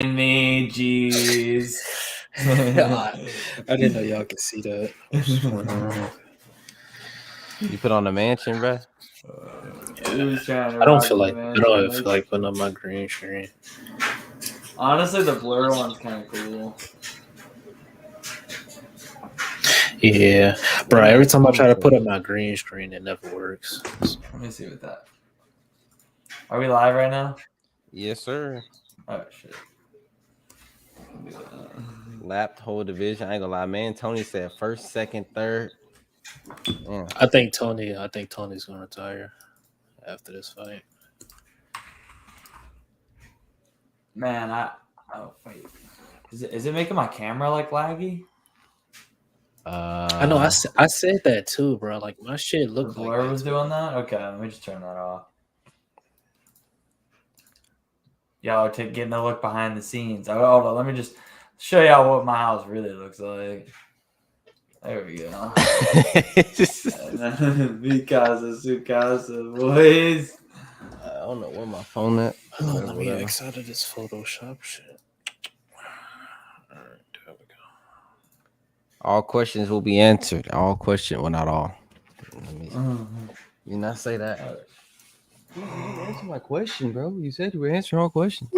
Me, jeez. I didn't know y'all could see that. You put on the mansion, bro. I don't feel like putting on my green screen. Honestly, the blur one's kind of cool. Yeah, bro. Every time I try to put up my green screen, it never works. So. Let me see what that. Are we live right now? Yes, sir. Oh shit. Lapped whole division. I ain't gonna lie, man. Tony said first, second, third. Yeah. I think Tony's gonna retire after this fight. Man, oh wait. Is it making my camera like laggy? I know. I said that too, bro. Like my shit looked the like blur that was too. doing that. Okay, let me just turn that off. Y'all getting a look behind the scenes. Oh, hold on, let me just show y'all what my house really looks like. There we go. Mikasa, boys. I don't know where my phone at. Oh, let me X out of this Photoshop shit. All right, there we go. All questions will be answered. All questions, well, not all. Let me you not say that. You didn't answer my question, bro. You said you were answering all questions.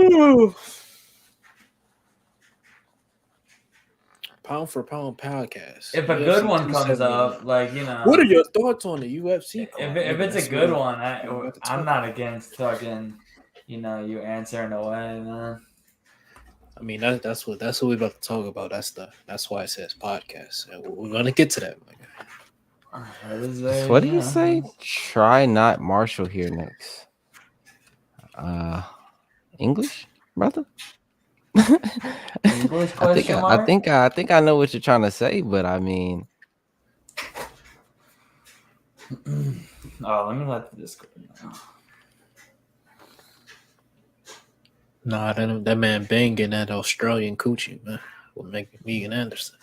Pound for Pound podcast. If a UFC good one comes up, like, you know. What are your thoughts on the UFC card? If it's a good one, I'm not against fucking, you know, you answering away, man. I mean, that's what we're about to talk about. That's why it says podcast. And we're gonna get to that. What do you say? Try not Marshall here next. English, brother. English question mark? I think I know what you're trying to say, but I mean, let me let the Discord know. Nah, that man banging that Australian coochie, man. Will make Megan Anderson.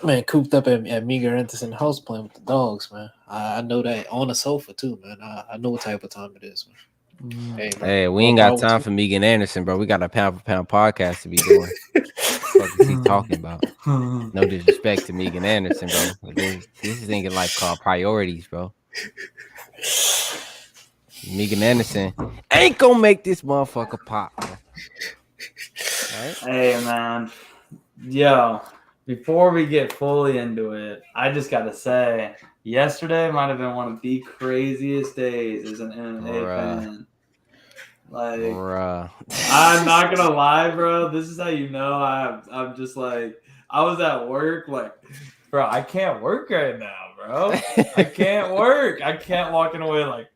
Man, cooped up at Megan Anderson house playing with the dogs, man. I know that on the sofa too, man. I know what type of time it is, man. Hey, we ain't got time for Megan Anderson, bro. We got a Pound for Pound podcast to be doing. What is he talking about? No disrespect to Megan Anderson, bro. This is thinking life called priorities, bro. Megan Anderson ain't gonna make this motherfucker pop, bro. Right? Hey, man. Yo, before we get fully into it, I just gotta say, yesterday might have been one of the craziest days as an MMA fan. Like, I'm not gonna lie, bro. This is how you know I'm just like, I was at work, like, bro, I can't work right now, bro. I can't work. I can't walking away like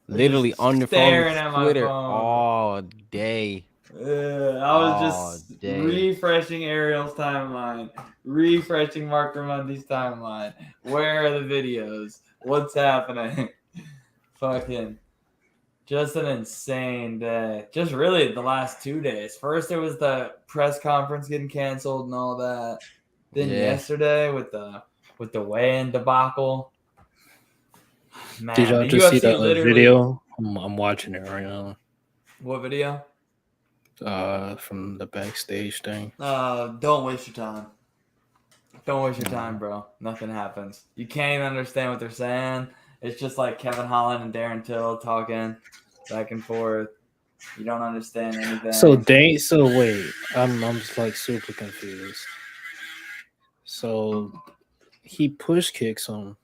literally on the phone with Twitter all day. I was just refreshing Ariel's timeline, refreshing Mark Ramondi's timeline. Where are the videos? What's happening? Fucking just an insane day. Just really the last 2 days. First it was the press conference getting canceled and all that. Then yesterday with the weigh-in debacle. Man, did y'all just see that video? I'm watching it right now. What video? From the backstage thing. Don't waste your time. Don't waste your time, bro. Nothing happens. You can't even understand what they're saying. It's just like Kevin Holland and Darren Till talking back and forth. You don't understand anything. So wait, I'm just like super confused. So he push kicks him,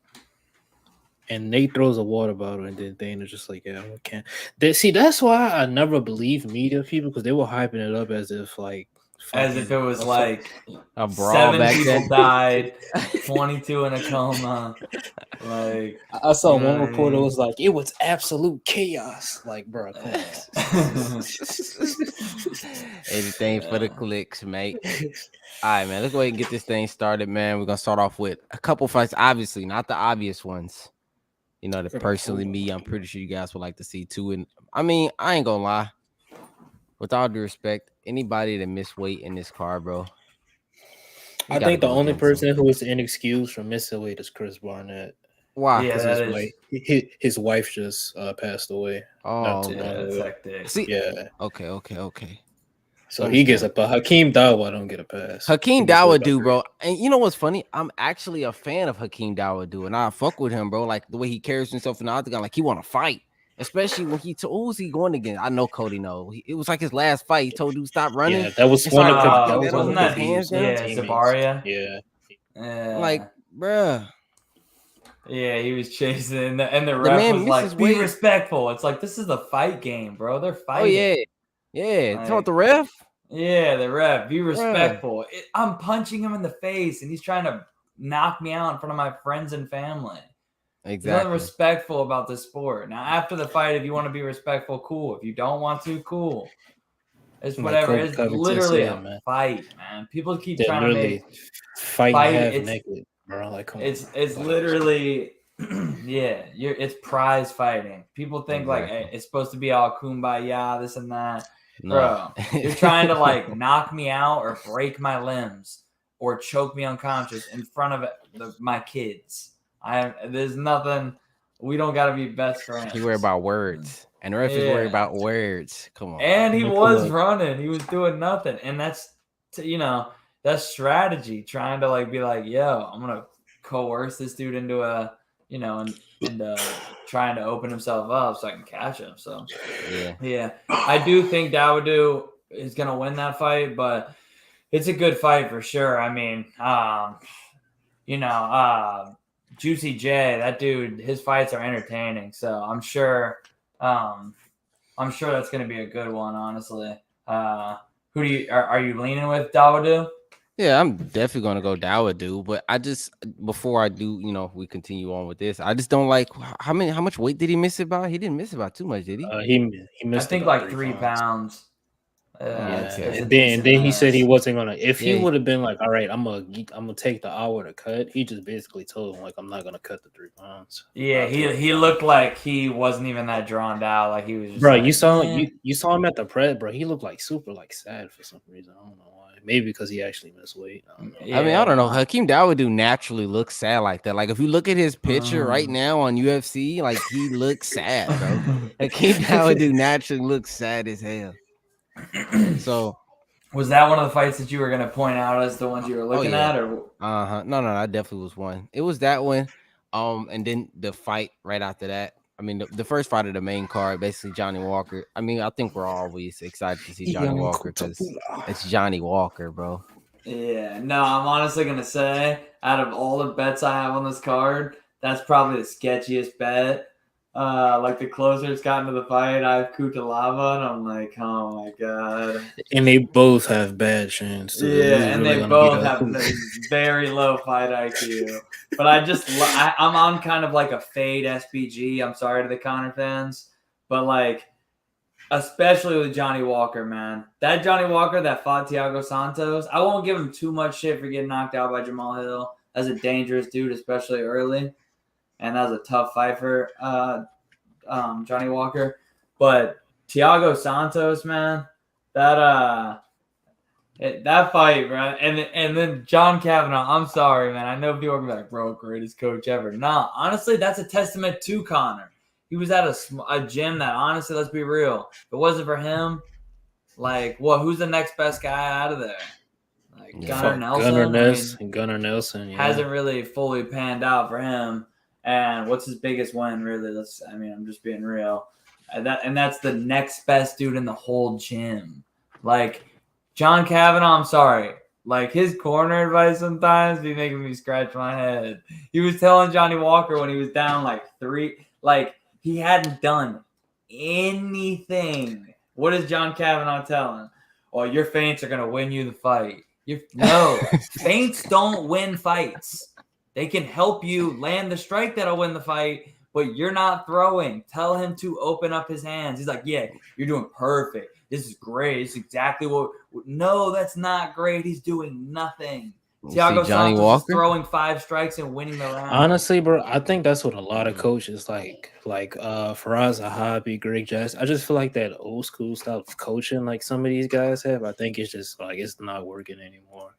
and Nate throws a water bottle, and then Dana's just like, yeah, I can't. That's why I never believe media people, because they were hyping it up as if like it was like a brawl 7 people died, 22 in a coma. Like, I saw one reporter was like, it was absolute chaos. Like, bro, come on. Anything for the clicks, mate. All right, man. Let's go ahead and get this thing started, man. We're gonna start off with a couple fights, obviously, not the obvious ones. You know, that personally me, I'm pretty sure you guys would like to see too. And I mean, I ain't gonna lie. With all due respect, anybody that missed weight in this card, bro. I think the only person who is inexcused from missing weight is Chris Barnett. Why? Yeah, that is. His wife just passed away. Not Oh, too long Yeah, that's ago. hectic. see, Yeah. okay. So he gets Understand. a Hakeem Dawa don't get a pass. Hakeem He must wait about Dawodu, 3 bro. And you know what's funny? I'm actually a fan of Hakeem Dawodu, and I fuck with him, bro. Like the way he carries himself in the octagon, like he want to fight. Especially when who was he going against? I know Cody know. It was like his last fight. He told dude stop running Yeah, that was and one of started kicking that Metal Wasn't with was his that hands down. teammates. Zabaria? Yeah. Like, Yeah. bruh, Yeah, he was chasing, and the the ref man was misses like, "Be weight. respectful." It's like this is a fight game, bro. They're Oh fighting. yeah. Talk about Like, the ref, yeah, the ref. Be bruh. respectful. I'm punching him in the face, and he's trying to knock me out in front of my friends and family. There's nothing Exactly. respectful about this sport. Now, after the fight, if you want to be respectful, cool. If you don't want to, cool. It's Like whatever. Kobe It's Covington literally said, a man. fight, man. People keep They're trying to literally make fighting fight. half It's naked, bro. Like, come it's on. it's Like, literally it's prize fighting. People think like Exactly. it's supposed to be all kumbaya, this and that. No. Bro, you're trying to like knock me out or break my limbs or choke me unconscious in front of my kids. There's nothing. We don't got to be best friends. He worried about words, and the ref is worried about words. Come on. And he Like, was come on. running. He was doing nothing. And that's that's strategy, trying to like be like, yo, I'm gonna coerce this dude into a into trying to open himself up so I can catch him. So yeah. I do think Dawodu is gonna win that fight, but it's a good fight for sure. I mean, Juicy J, that dude, his fights are entertaining. So I'm sure that's going to be a good one, honestly. Who are you leaning with, Dawodu? Yeah, I'm definitely gonna go Dawodu, but I just before I do, we continue on with this. I just don't like how much weight did he miss it by? He didn't miss it by too much, did he? He missed I think about like 3 3 pounds. pounds. Yeah, It's a and decent then he said he miss. wasn't gonna. If he Yeah. would have been like, all right, I'm gonna take the hour to cut. He just basically told him like, I'm not gonna cut the 3 pounds. Yeah, he looked like he wasn't even that drawn out. Like he was just Bro, like, you saw him at the press, bro. He looked like super like sad for some reason. I don't know why. Maybe because he actually missed weight. I don't know. I mean, I don't know. Hakeem Dawodu naturally looks sad like that. Like if you look at his picture right now on UFC, like he looks sad, bro. Hakeem Dawodu naturally looks sad as hell. So was that one of the fights that you were gonna point out as the ones you were looking at, or no, that definitely was one. It was that one. And then the fight right after that. I mean, the first fight of the main card, basically Johnny Walker. I mean, I think we're always excited to see Johnny Walker because it's Johnny Walker, bro. Yeah, no, I'm honestly gonna say out of all the bets I have on this card, that's probably the sketchiest bet. Like the closer it's gotten to the fight, I have Kutalava, and I'm like, oh my god. And they both have bad chance. So Yeah, and really they both have very low fight IQ. But I'm on kind of like a fade SPG. I'm sorry to the Conor fans, but like, especially with Johnny Walker, man. That Johnny Walker that fought Thiago Santos, I won't give him too much shit for getting knocked out by Jamal Hill. That's a dangerous dude, especially early. And that was a tough fight for Johnny Walker. But Thiago Santos, man, that fight, bro. And then John Kavanaugh, I'm sorry, man. I know people are gonna be like, bro, greatest coach ever. Nah, honestly, that's a testament to Conor. He was at a gym that, honestly, let's be real, if it wasn't for him, like, who's the next best guy out of there? Like Gunnar Nelson. Gunnar Nelson hasn't really fully panned out for him. And what's his biggest win, really? I'm just being real. And that's the next best dude in the whole gym. Like John Kavanaugh, I'm sorry. Like his corner advice sometimes be making me scratch my head. He was telling Johnny Walker when he was down like 3, like he hadn't done anything. What is John Kavanaugh telling? Well, your feints are gonna win you the fight. No, feints don't win fights. They can help you land the strike that'll win the fight, but you're not throwing. Tell him to open up his hands. He's like, yeah, you're doing perfect. This is great. It's exactly what. No, that's not great. He's doing nothing. Thiago Santos is throwing 5 strikes and winning the round. Honestly, bro, I think that's what a lot of coaches like Faraz Zahabi, Greg Jackson. I just feel like that old school style of coaching like some of these guys have. I think it's just like it's not working anymore.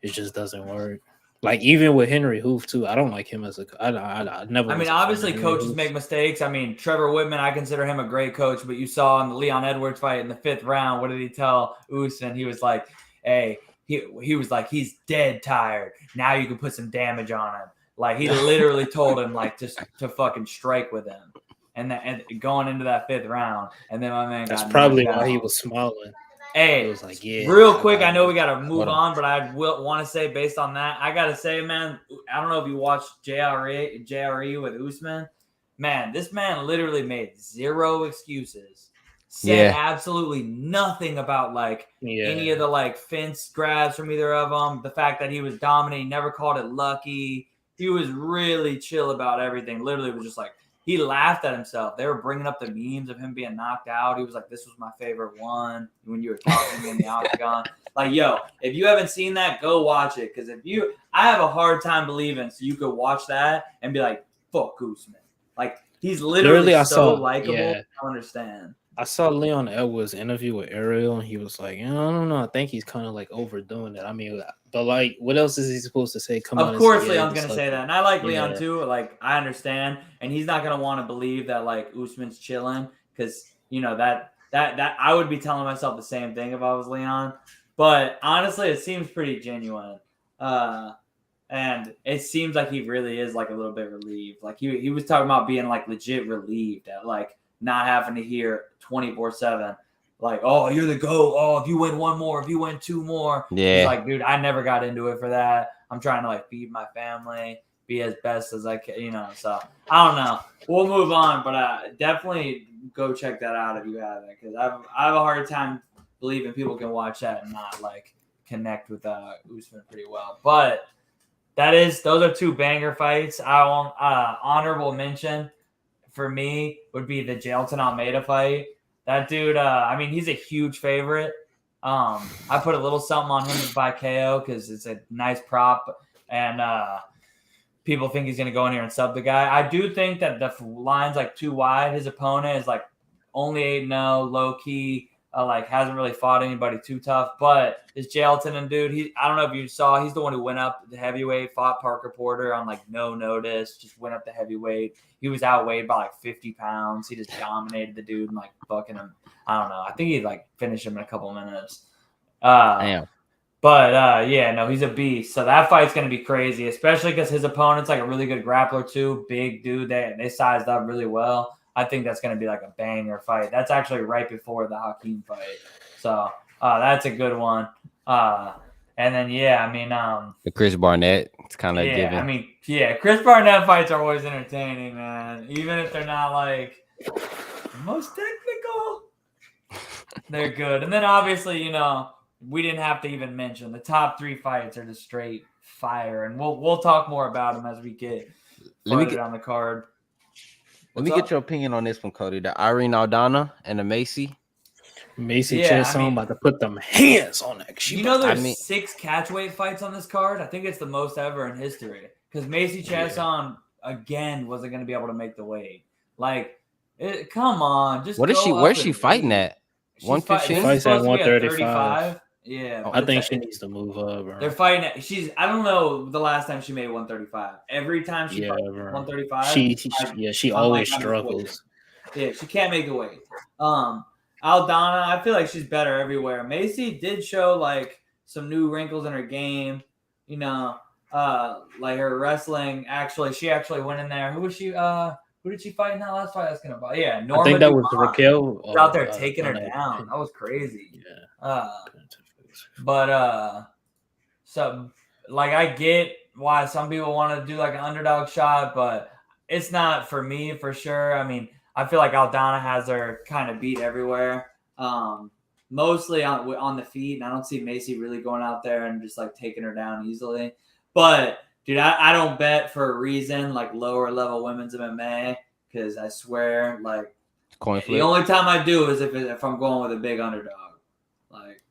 It just doesn't work. Like even with Henry Hoof too, I don't like him as a. I never. I mean, obviously coaches make mistakes. I mean, Trevor Whitman, I consider him a great coach, but you saw in the Leon Edwards fight in the 5th round, what did he tell Usman? He was like, "Hey, he was like, he's dead tired. Now you can put some damage on him." Like he literally told him like just to fucking strike with him, and going into that 5th round, and then my man That's got probably knocked why out. he was smiling. Hey, It was like, yeah. real quick, I know we got to move Hold on. on, but I will want to say based on that, I got to say, man, I don't know if you watched JRE with Usman. Man, this man literally made 0 excuses. Said absolutely nothing about like any of the like fence grabs from either of them. The fact that he was dominating, never called it lucky. He was really chill about everything. Literally was just like, he laughed at himself. They were bringing up the memes of him being knocked out. He was like, this was my favorite one when you were talking to me in the octagon. Like, yo, if you haven't seen that, go watch it. Because I have a hard time believing so you could watch that and be like, fuck Usman. Like, he's literally so likable. Yeah. I don't understand. I saw Leon Edwards' interview with Ariel, and he was like, I don't know. I think he's kind of like overdoing it. I mean, but like, what else is he supposed to say? Of course, Leon's going to say that. And I like Leon too. Like, I understand. And he's not going to want to believe that like Usman's chilling because, you know, that I would be telling myself the same thing if I was Leon. But honestly, it seems pretty genuine. And it seems like he really is like a little bit relieved. Like he was talking about being like legit relieved at like not having to hear 24/7 like, oh, you're the GOAT. Oh, if you win 1 more, if you win 2 more. Yeah. He's like, dude, I never got into it for that. I'm trying to like feed my family, be as best as I can, you know. So I don't know. We'll move on, but definitely go check that out if you have it, because I have a hard time believing people can watch that and not like connect with Usman pretty well. But those are 2 banger fights. I want honorable mention for me would be the Jailton Almeida fight. That dude, I mean, he's a huge favorite. I put a little something on him by KO because it's a nice prop, and people think he's going to go in here and sub the guy. I do think that the line's like too wide. His opponent is like only 8-0, low key. Like hasn't really fought anybody too tough, but this Jailton and dude, I don't know if you saw, he's the one who went up the heavyweight, fought Parker Porter on like no notice, just went up the heavyweight. He was outweighed by like 50 pounds. He just dominated the dude and like fucking him. I don't know. I think he like finished him in a couple minutes. Damn. But yeah, no, he's a beast. So that fight's gonna be crazy, especially because his opponent's like a really good grappler too, big dude. They sized up really well. I think that's going to be like a banger fight. That's actually right before the Hakeem fight. So that's a good one. And then, yeah, I mean. The Chris Barnett, it's kind of given. I mean, yeah, Chris Barnett fights are always entertaining, man. Even if they're not like the most technical, they're good. And then obviously, you know, we didn't have to even mention the top 3 fights are just straight fire. And we'll talk more about them as we get further on the card. Let me get your opinion on this one, Cody. The Irene Aldana and the Macy Chesson, about to put them hands on that. You know, there's 6 catchweight fights on this card. I think it's the most ever in history because Macy Chesson again wasn't going to be able to make the weight. Like, come on, just where's she fighting at? 115. Fights at 135. Yeah, I think she needs to move up. Bro. They're fighting. I don't know the last time she made 135. Every time she fights 135, she always struggles. Yeah, she can't make the weight. Aldana, I feel like she's better everywhere. Macy did show like some new wrinkles in her game. You know, like her wrestling. She actually went in there. Who was she? Who did she fight in that last fight? I was gonna buy. Yeah, Norma. I think that was Raquel. Out there taking her down. That was crazy. Yeah. But so like I get why some people want to do like an underdog shot, but it's not for me for sure. I mean, I feel like Aldana has her kind of beat everywhere, mostly on the feet, and I don't see Macy really going out there and just like taking her down easily. But dude, I don't bet for a reason like lower level women's MMA because I swear like coin flip. The only time I do is if I'm going with a big underdog, like.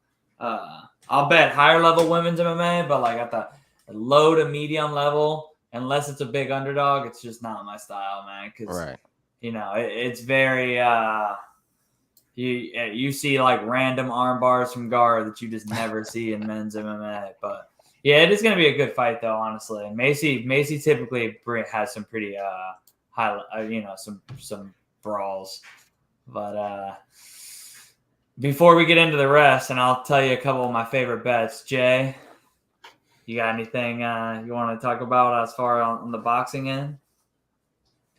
I'll bet higher level women's MMA, but like at the low to medium level, unless it's a big underdog, it's just not my style, man. Because you know it's very you see like random arm bars from Gar that you just never see in men's MMA. But Yeah, it is going to be a good fight, though. Honestly, Macy typically has some pretty high, some brawls. But before we get into the rest, and I'll tell you a couple of my favorite bets, Jay. You got anything you want to talk about as far on the boxing end?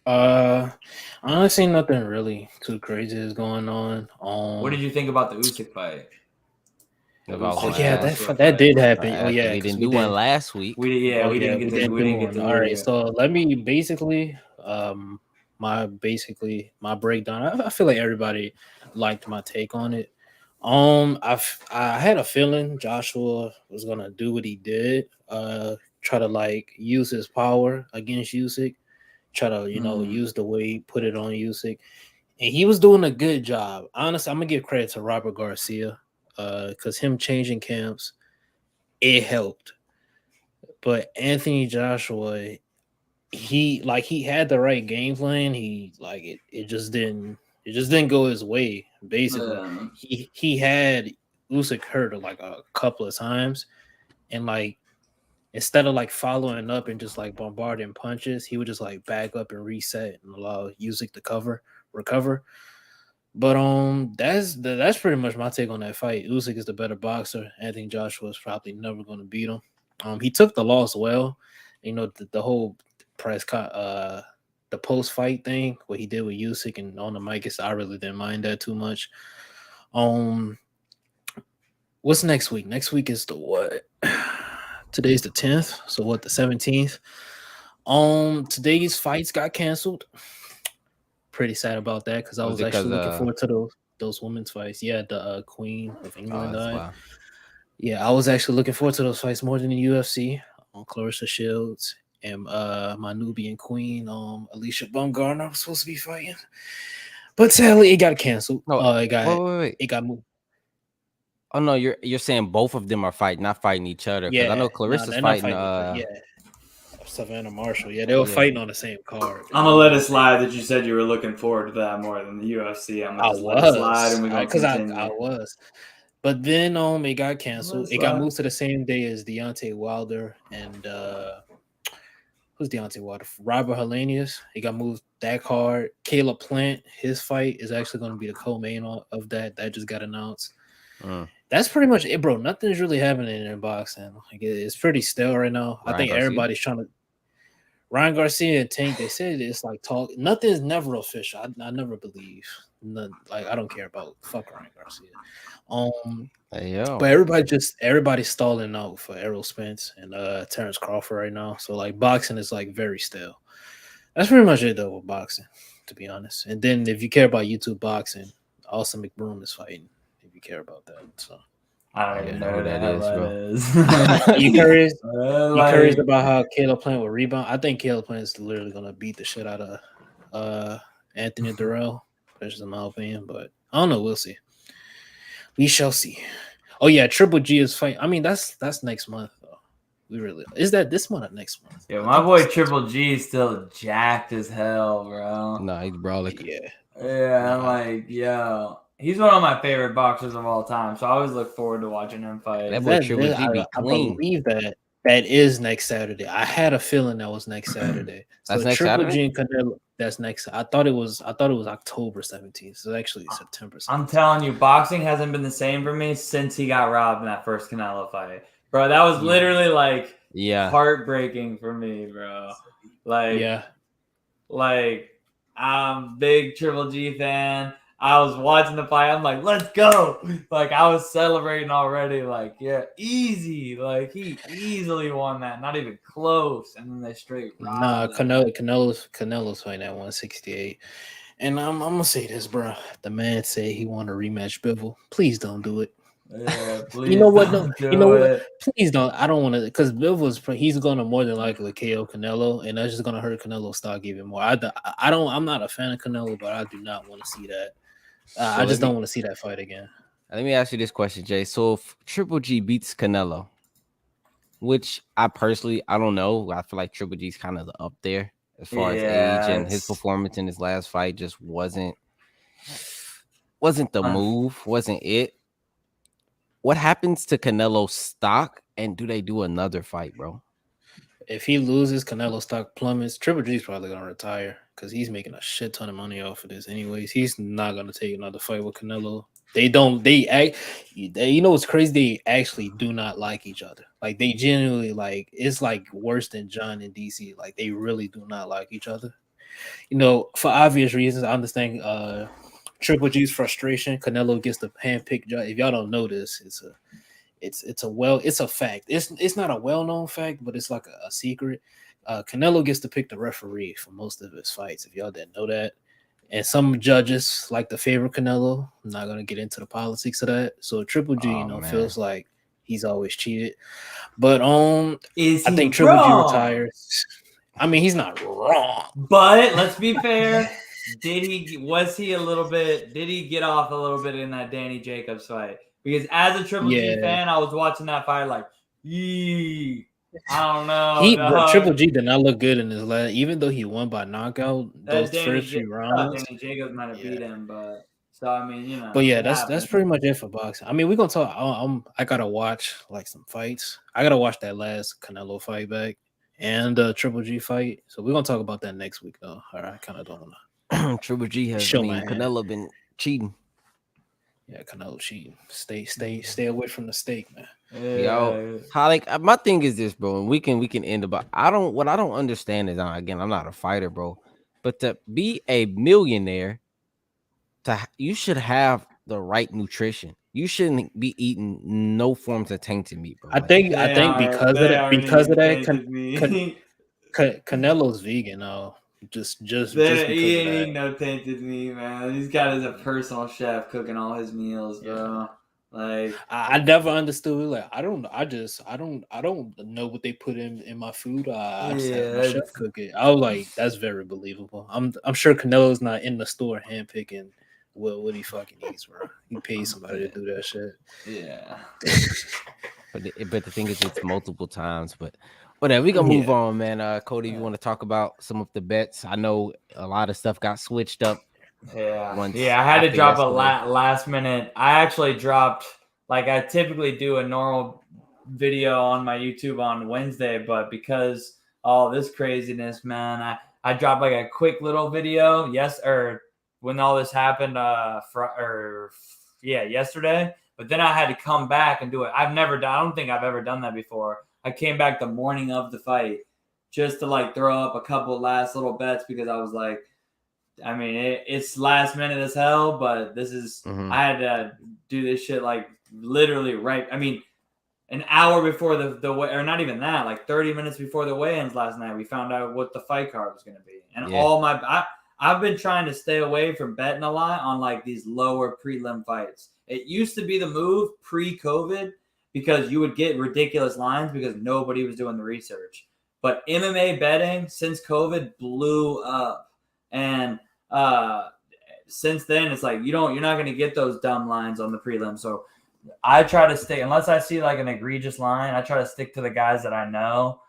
Honestly, nothing really too crazy is going on. What did you think about the Usyk fight? That did happen. Oh yeah, we didn't do one last week. We didn't get to. All right, so let me basically my breakdown. I feel like everybody liked my take on it. I had a feeling Joshua was gonna do what he did. Try to like use his power against Usyk. Try to use the weight, put it on Usyk, and he was doing a good job. Honestly, I'm gonna give credit to Robert Garcia. Because him changing camps, it helped. But Anthony Joshua, he had the right game plan. It just didn't go his way. Basically, he had Usyk hurt like a couple of times, and like instead of like following up and just like bombarding punches, he would just like back up and reset and allow Usyk to recover. But that's pretty much my take on that fight. Usyk is the better boxer. Anthony Joshua is probably never going to beat him. He took the loss well. The whole the post fight thing, what he did with Usyk and on the mic, I really didn't mind that too much. What's next week? Next week is the what? Today's the 10th. So what? The 17th. Today's fights got canceled. Pretty sad about that because I was actually looking forward to those women's fights. Yeah, the Queen of England died. Wow. Yeah, I was actually looking forward to those fights more than the UFC. Clarissa Shields and my Nubian queen, Alicia Baumgartner, was supposed to be fighting, but sadly it got canceled. It got moved. Oh no, you're saying both of them are fighting, not fighting each other. Yeah, I know Clarissa's fighting. Savannah Marshall. Yeah, they were fighting on the same card. I'm gonna let it slide that you said you were looking forward to that more than the UFC. I'm gonna let it slide and we're gonna continue. I was. But then it got canceled. It got moved to the same day as Deontay Wilder and who's Deontay Wilder? Robert Helenius. It got moved that card. Caleb Plant, his fight is actually going to be the co-main of that. That just got announced. That's pretty much it, bro. Nothing's really happening in boxing. Like it's pretty still right now. I think everybody's trying to. Ryan Garcia and Tank, they said it's like talk. Nothing's never official. I never believe. I don't care about fuck Ryan Garcia. But everybody's stalling out for Errol Spence and Terrence Crawford right now. So like boxing is like very still. That's pretty much it though with boxing, to be honest. And then if you care about YouTube boxing, Austin McBroom is fighting. If you care about that, so. I don't even know who that is. You curious? You curious about how Caleb Plant will rebound? I think Caleb Plant is literally gonna beat the shit out of Anthony Durrell. That's just my opinion, but I don't know. We'll see. We shall see. Oh yeah, Triple G is fighting. I mean, that's next month though. Is that this month or next month? Yeah, my boy Triple G is still jacked as hell, bro. No, he's brawling. Yeah, I'm like, yo. He's one of my favorite boxers of all time, so I always look forward to watching him fight. That boy Triple G be clean. I believe that is next Saturday. I had a feeling that was next Saturday. That's so next Triple Saturday? G and Canelo. That's next. I thought it was October 17th. So actually September 17th. I'm telling you, boxing hasn't been the same for me since he got robbed in that first Canelo fight, bro. That was literally like heartbreaking for me, bro. I'm big Triple G fan. I was watching the fight. I'm like, let's go. Like, I was celebrating already. Like, yeah, easy. Like, he easily won that. Not even close. And then they straight robbed Canelo's fighting at 168. And I'm going to say this, bro. The man said he want to rematch Bivol. Please don't do it. Yeah, please. You know what? No, you know what? Please don't. I don't want to, because he's going to more than likely KO Canelo, and that's just going to hurt Canelo's stock even more. I'm not a fan of Canelo, but I do not want to see that. I just don't want to see that fight again. Let me ask you this question, Jay. So if Triple G beats Canelo, which I don't know. I feel like Triple G's kind of up there as far as age, and his performance in his last fight just wasn't the move, wasn't it. what happens to Canelo's stock, and do they do another fight, bro? If he loses, Canelo stock plummets. Triple G's probably gonna retire because he's making a shit ton of money off of this. Anyways, he's not gonna take another fight with Canelo. They don't. You know what's crazy? They actually do not like each other. Like they genuinely like. It's like worse than John and DC. Like they really do not like each other. You know, for obvious reasons. I understand. Triple G's frustration. Canelo gets the handpicked judge. If y'all don't know this, it's a fact. It's not a well-known fact, but it's like a secret. Canelo gets to pick the referee for most of his fights, if y'all didn't know that. And some judges like to favor Canelo. I'm not gonna get into the politics of that. So Triple G, feels like he's always cheated. But I think Triple G retires. I mean, he's not wrong. But let's be fair. Did he get off a little bit in that Danny Jacobs fight? Because as a Triple G fan, I was watching that fight like, I don't know. Triple G did not look good in his last, even though he won by knockout. Those first few rounds, Danny Jacobs might have beat him, but so I mean, you know. But yeah, that's pretty much it for boxing. I mean, we're gonna talk. I gotta watch like some fights. I gotta watch that last Canelo fight back and Triple G fight. So we're gonna talk about that next week, though. All right, I kind of don't wanna. Triple G has Canelo been cheating. Yeah, Canelo cheating. Stay away from the steak, man. Yo, my thing is this, bro, and we can end about. What I don't understand is, again, I'm not a fighter, bro, but to be a millionaire, you should have the right nutrition. You shouldn't be eating no forms of tainted meat, bro. I think because of that, Canelo's vegan now. Just he ain't eating no tainted meat, man. He's got as a personal chef cooking all his meals, bro. Like I never understood. Like I don't know what they put in my food. I just have my chef cook it. I was like, that's very believable. I'm sure Canelo's not in the store handpicking what he fucking eats, bro. He pays somebody to do that shit. Yeah. but the thing is, it's multiple times, but. Whatever, we gonna move on, man. Cody, you want to talk about some of the bets? I know a lot of stuff got switched up. Yeah, I had to drop a last minute. I actually dropped, like I typically do a normal video on my YouTube on Wednesday, but because all this craziness, man, I dropped like a quick little video. When all this happened, yesterday. But then I had to come back and do it. I don't think I've ever done that before. I came back the morning of the fight just to like throw up a couple last little bets because I was like, I mean, it's last minute as hell, but this is, I had to do this shit like literally right. I mean, an hour before the or not even that, like 30 minutes before the weigh-ins last night, we found out what the fight card was going to be. And I've been trying to stay away from betting a lot on like these lower prelim fights. It used to be the move pre-COVID, because you would get ridiculous lines because nobody was doing the research. But MMA betting since COVID blew up. And since then, it's like you're not going to get those dumb lines on the prelim. So I try to stay, unless I see like an egregious line, I try to stick to the guys that I know,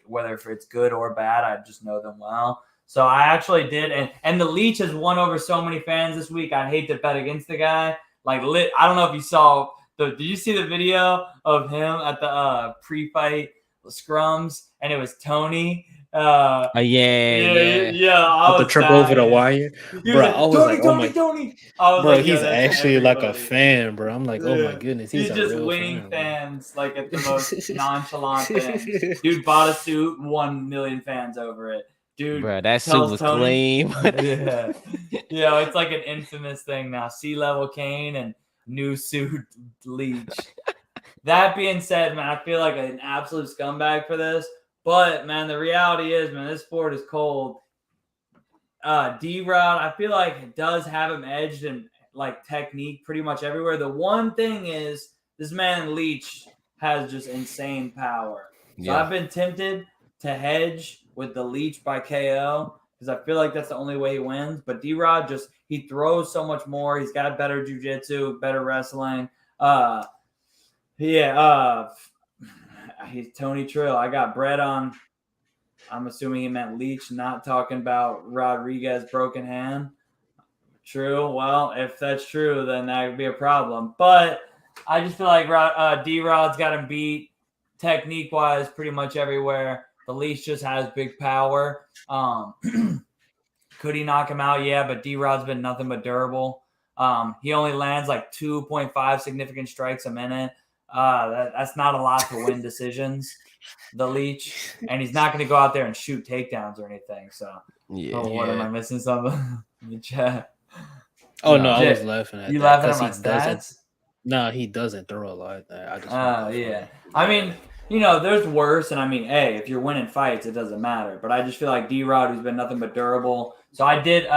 whether if it's good or bad, I just know them well. So I actually did. And the Leech has won over so many fans this week. I hate to bet against the guy. Like, I don't know if you saw – did you see the video of him at the pre-fight scrums? And it was Tony. Yeah. I was the trip over the wire, bro. I was Tony. Bro, he's actually like a fan, bro. I'm like, oh my goodness, he's just winning fans like at the most nonchalant things. Dude bought a suit, 1 million fans over it. Dude, bro, that suit was clean. Yeah, it's like an infamous thing now. C-level Kane and new suit Leech. That being said, man, I feel like an absolute scumbag for this. But, man, the reality is, man, this sport is cold. D-Rod, I feel like it does have him edged in, like, technique pretty much everywhere. The one thing is this man Leech has just insane power. So I've been tempted to hedge with the Leech by KO because I feel like that's the only way he wins. But D-Rod he throws so much more. He's got better jiu-jitsu, better wrestling. He's Tony Trill. I got bread on. I'm assuming he meant Leech, not talking about Rodriguez broken hand. True. Well, if that's true, then that would be a problem. But I just feel like D-Rod's got him beat technique-wise pretty much everywhere. The leash just has big power. Could he knock him out? Yeah, but D-Rod's been nothing but durable. He only lands like 2.5 significant strikes a minute. That's not a lot to win decisions, the leech. And he's not going to go out there and shoot takedowns or anything. So, what am I missing something in the chat? Oh, no, I was laughing at you that. You laughing at my stats? No, he doesn't throw a lot. I just yeah. I mean, there's worse. And I mean, hey, if you're winning fights, it doesn't matter. But I just feel like D-Rod, who's been nothing but durable. So I did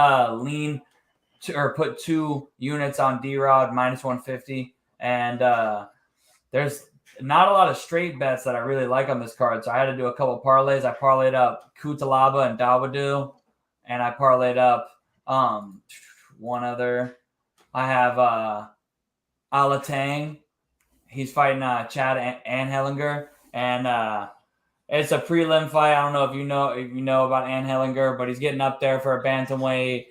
put 2 units on D-Rod minus 150. And there's not a lot of straight bets that I really like on this card. So I had to do a couple parlays. I parlayed up Kutalaba and Dawoodu. And I parlayed up one other. I have Alatang. He's fighting Chad Anhelinger, and it's a prelim fight. I don't know if you know about Anhelinger, but he's getting up there for a bantamweight.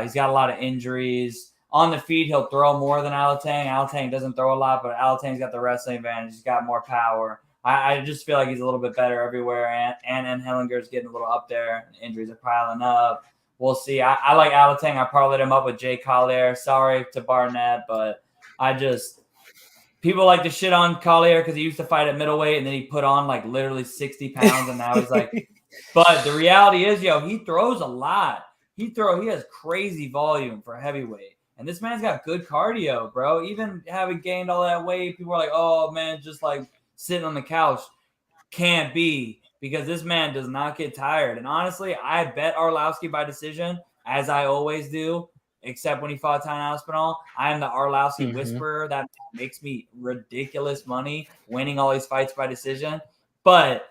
He's got a lot of injuries. On the feet, he'll throw more than Alatang. Alatang doesn't throw a lot, but Alatang's got the wrestling advantage. He's got more power. I just feel like he's a little bit better everywhere, and Anhelinger's getting a little up there. Injuries are piling up. We'll see. I like Alatang. I parlayed him up with Jay Collier. Sorry to Barnett, but people like to shit on Collier because he used to fight at middleweight and then he put on like literally 60 pounds and now he's like, but the reality is, he throws a lot. He has crazy volume for heavyweight. And this man's got good cardio, bro. Even having gained all that weight, people are like, oh man, just like sitting on the couch. Can't be, because this man does not get tired. And honestly, I bet Arlovski by decision, as I always do. Except when he fought Tyne Aspinall. I am the Arlovski whisperer. That makes me ridiculous money winning all these fights by decision. But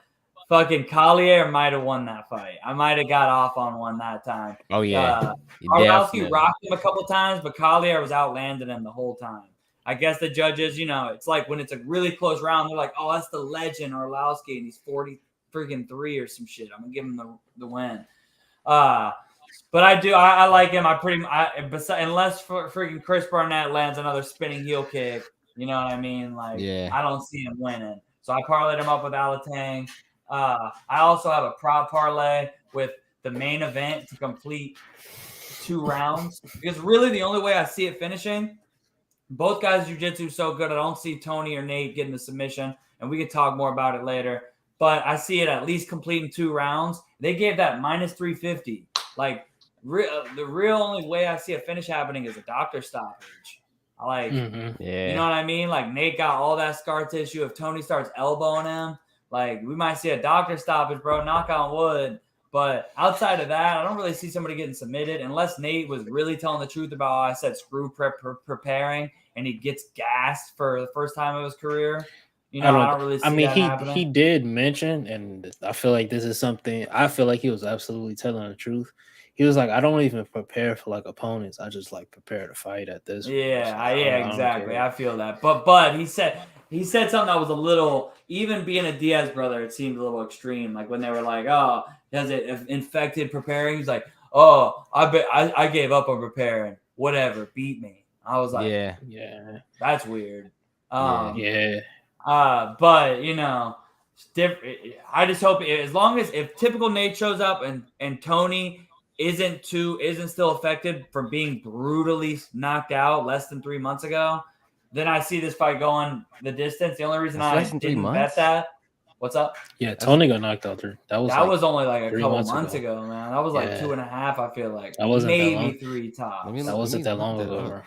fucking Collier might have won that fight. I might have got off on one that time. Oh, yeah. Arlovski rocked him a couple times, but Collier was outlanding him the whole time. I guess the judges, it's like when it's a really close round, they're like, oh, that's the legend Arlovski, and he's 43 or some shit. I'm going to give him the win. But I like him. Unless freaking Chris Barnett lands another spinning heel kick, you know what I mean? Like, I don't see him winning. So I parlayed him up with Alatang. I also have a prop parlay with the main event to complete 2 rounds. Because really the only way I see it finishing, both guys' jiu-jitsu so good, I don't see Tony or Nate getting the submission. And we can talk more about it later. But I see it at least completing 2 rounds. They gave that minus 350. Like, the real only way I see a finish happening is a doctor stoppage. You know what I mean? Like, Nate got all that scar tissue. If Tony starts elbowing him, like, we might see a doctor stoppage, bro. Knock on wood. But outside of that, I don't really see somebody getting submitted unless Nate was really telling the truth about how I said screw preparing and he gets gassed for the first time of his career. I don't really see that happening. He did mention, and I feel like this is something, I feel like he was absolutely telling the truth. He was like, I don't even prepare for like opponents. I just like prepare to fight at this. Exactly. I feel that. But he said something that was a little, even being a Diaz brother, it seemed a little extreme. Like when they were like, oh, has it infected preparing? He's like, oh, I gave up on preparing. Whatever, beat me. I was like, yeah, that's weird. But I just hope as long as if typical Nate shows up and Tony isn't still affected from being brutally knocked out less than 3 months ago, then I see this fight going the distance. The only reason I didn't bet that. What's up? Yeah, Tony got knocked out there. That was only like a couple months ago, man. That was like 2.5. I feel like that wasn't maybe 3 tops. That wasn't that long ago.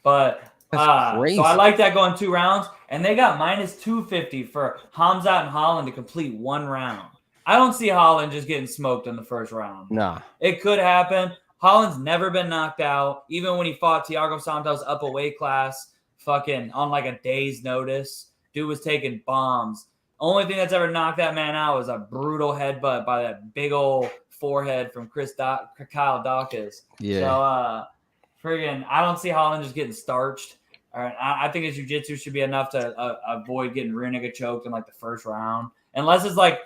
But so I like that going 2 rounds, and they got minus 250 for Khamzat and Holland to complete 1 round. I don't see Holland just getting smoked in the first round. Nah. It could happen. Holland's never been knocked out. Even when he fought Thiago Santos up a weight class, fucking on like a day's notice, dude was taking bombs. Only thing that's ever knocked that man out was a brutal headbutt by that big old forehead from Kyle Dawkins. Yeah. So, friggin', I don't see Holland just getting starched. All right, I think his jiu-jitsu should be enough to avoid getting rear naked choked in like the first round. Unless it's like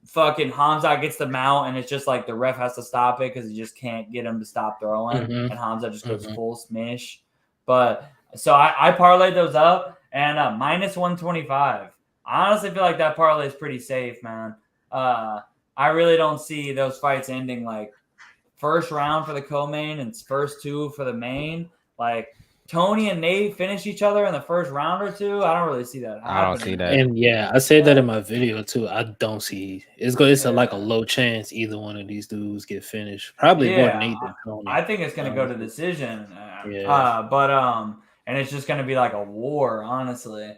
fucking Khamzat gets the mount and it's just like the ref has to stop it because he just can't get him to stop throwing. And Khamzat just goes full smish. But So I parlayed those up and minus 125. I honestly feel like that parlay is pretty safe, man. I really don't see those fights ending like first round for the co-main and first two for the main. Like Tony and Nate finish each other in the first round or two. I don't really see that happening. I don't see that. And yeah, I said that in my video too. I don't see it's like a low chance either one of these dudes get finished. Probably more Nate than Tony. I think it's gonna go to decision. Yeah. And it's just gonna be like a war, honestly.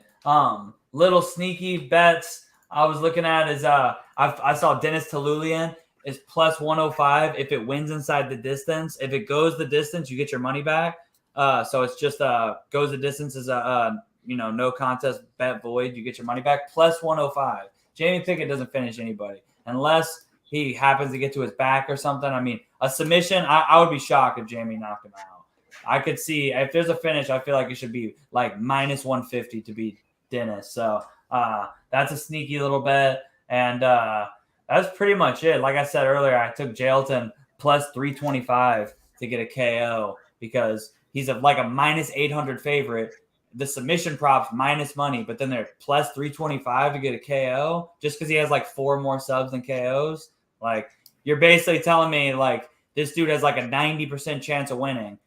Little sneaky bets I was looking at is I saw Dennis Talulian is plus 105 if it wins inside the distance. If it goes the distance, you get your money back. So it's just goes the distance is no contest bet void. You get your money back plus 105. Jamie Pickett doesn't finish anybody unless he happens to get to his back or something. I mean, a submission, I would be shocked if Jamie knocked him out. I could see if there's a finish, I feel like it should be like minus 150 to beat Dennis. So that's a sneaky little bet. And that's pretty much it. Like I said earlier, I took Jailton plus 325 to get a KO because he's like a minus 800 favorite. The submission props minus money, but then they're plus 325 to get a KO just because he has like 4 more subs than KOs. Like you're basically telling me like this dude has like a 90% chance of winning,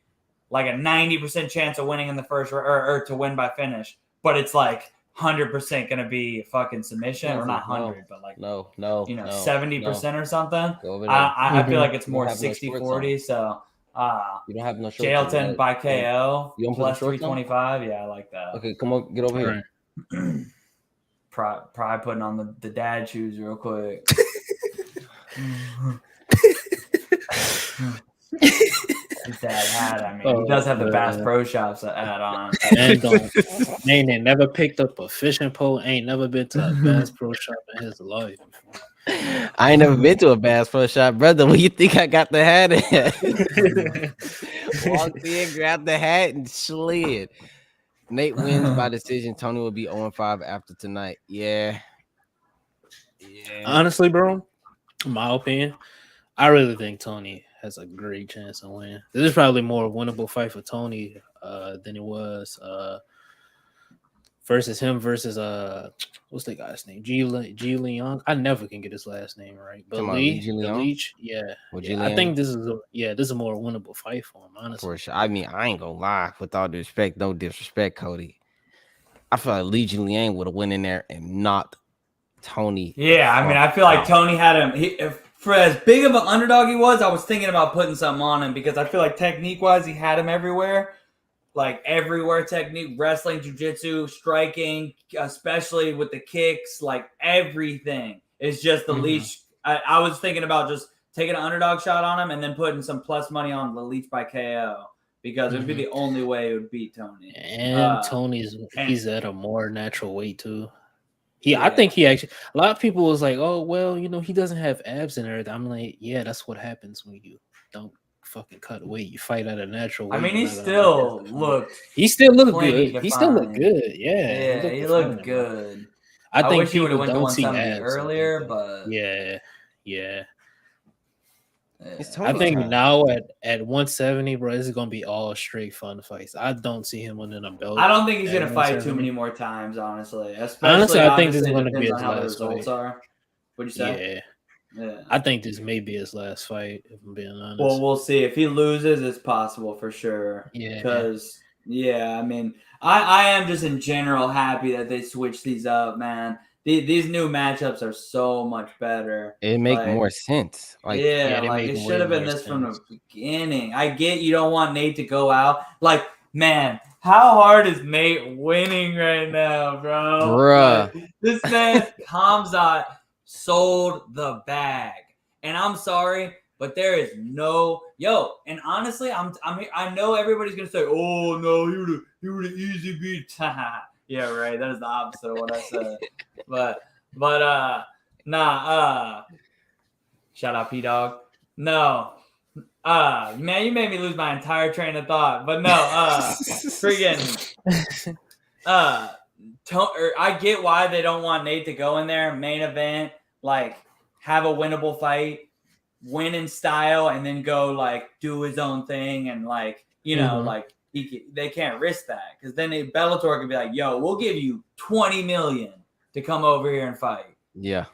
like a 90% chance of winning in the first or to win by finish, but it's like 100% going to be a fucking submission or not 100, but like 70% or something. I feel like it's more 60-40. So you don't have no shorts. Jailton by KO plus 325. Yeah, I like that. Okay, come on, get over here. Probably putting on the dad shoes real quick. His dad hat. I mean, he does have the Bass Pro Shops hat on. Ain't never picked up a fishing pole. Ain't never been to a Bass Pro Shop in his life. I ain't never been to a Bass Pro Shop, brother. Where you think I got the hat at? Walked in, grabbed the hat, and slid. Nate wins by decision. Tony will be 0-5 after tonight. Yeah. Honestly, bro, in my opinion, I really think Tony has a great chance of winning. This is probably more winnable fight for Tony than it was versus what's the guy's name? G Leon. I never can get his last name right. But Leach, yeah. I think this is a more winnable fight for him, honestly. For sure. I mean, I ain't gonna lie. With all due respect, no disrespect, Cody. I feel like Li Jingliang would have went in there and knocked Tony. Yeah, I mean, I feel like Tony had him. For as big of an underdog he was, I was thinking about putting something on him because I feel like technique-wise, he had him everywhere. Like everywhere, technique, wrestling, jiu-jitsu, striking, especially with the kicks, like everything. It's just the Leach. I was thinking about just taking an underdog shot on him and then putting some plus money on the Leach by KO because it would be the only way it would beat Tony. And he's at a more natural weight too. I think he actually. A lot of people was like, "Oh, well, he doesn't have abs and everything." I'm like, yeah, that's what happens when you don't fucking cut weight. You fight at a natural weight. I mean, he still looked good. He still looked good. Yeah, he looked good. I think wish he would have went to 170 earlier, but yeah. I think now at 170, bro, this is gonna be all straight fun fights. I don't see him winning a belt. I don't think he's gonna fight too many more times, honestly. Honestly, I think this is gonna be his how the last results fight. are. What'd you say? Yeah. I think this may be his last fight, if I'm being honest. Well, we'll see. If he loses, it's possible for sure. Yeah. Because I mean, I am just in general happy that they switched these up, man. These new matchups are so much better. It makes more sense. It should have been this from the beginning. I get you don't want Nate to go out. Like, man, how hard is Nate winning right now, bro? Bruh. Like, this man, Khamzat, sold the bag. And I'm sorry, but there is and honestly, I know everybody's gonna say, oh no, you were the easy beat. Yeah, right. That is the opposite of what I said. But shout out P-Dog. No. Man, you made me lose my entire train of thought. But no, I get why they don't want Nate to go in there, main event, like have a winnable fight, win in style, and then go like do his own thing and like, like they can't risk that because then Bellator could be like, yo, we'll give you $20 million to come over here and fight. Yeah.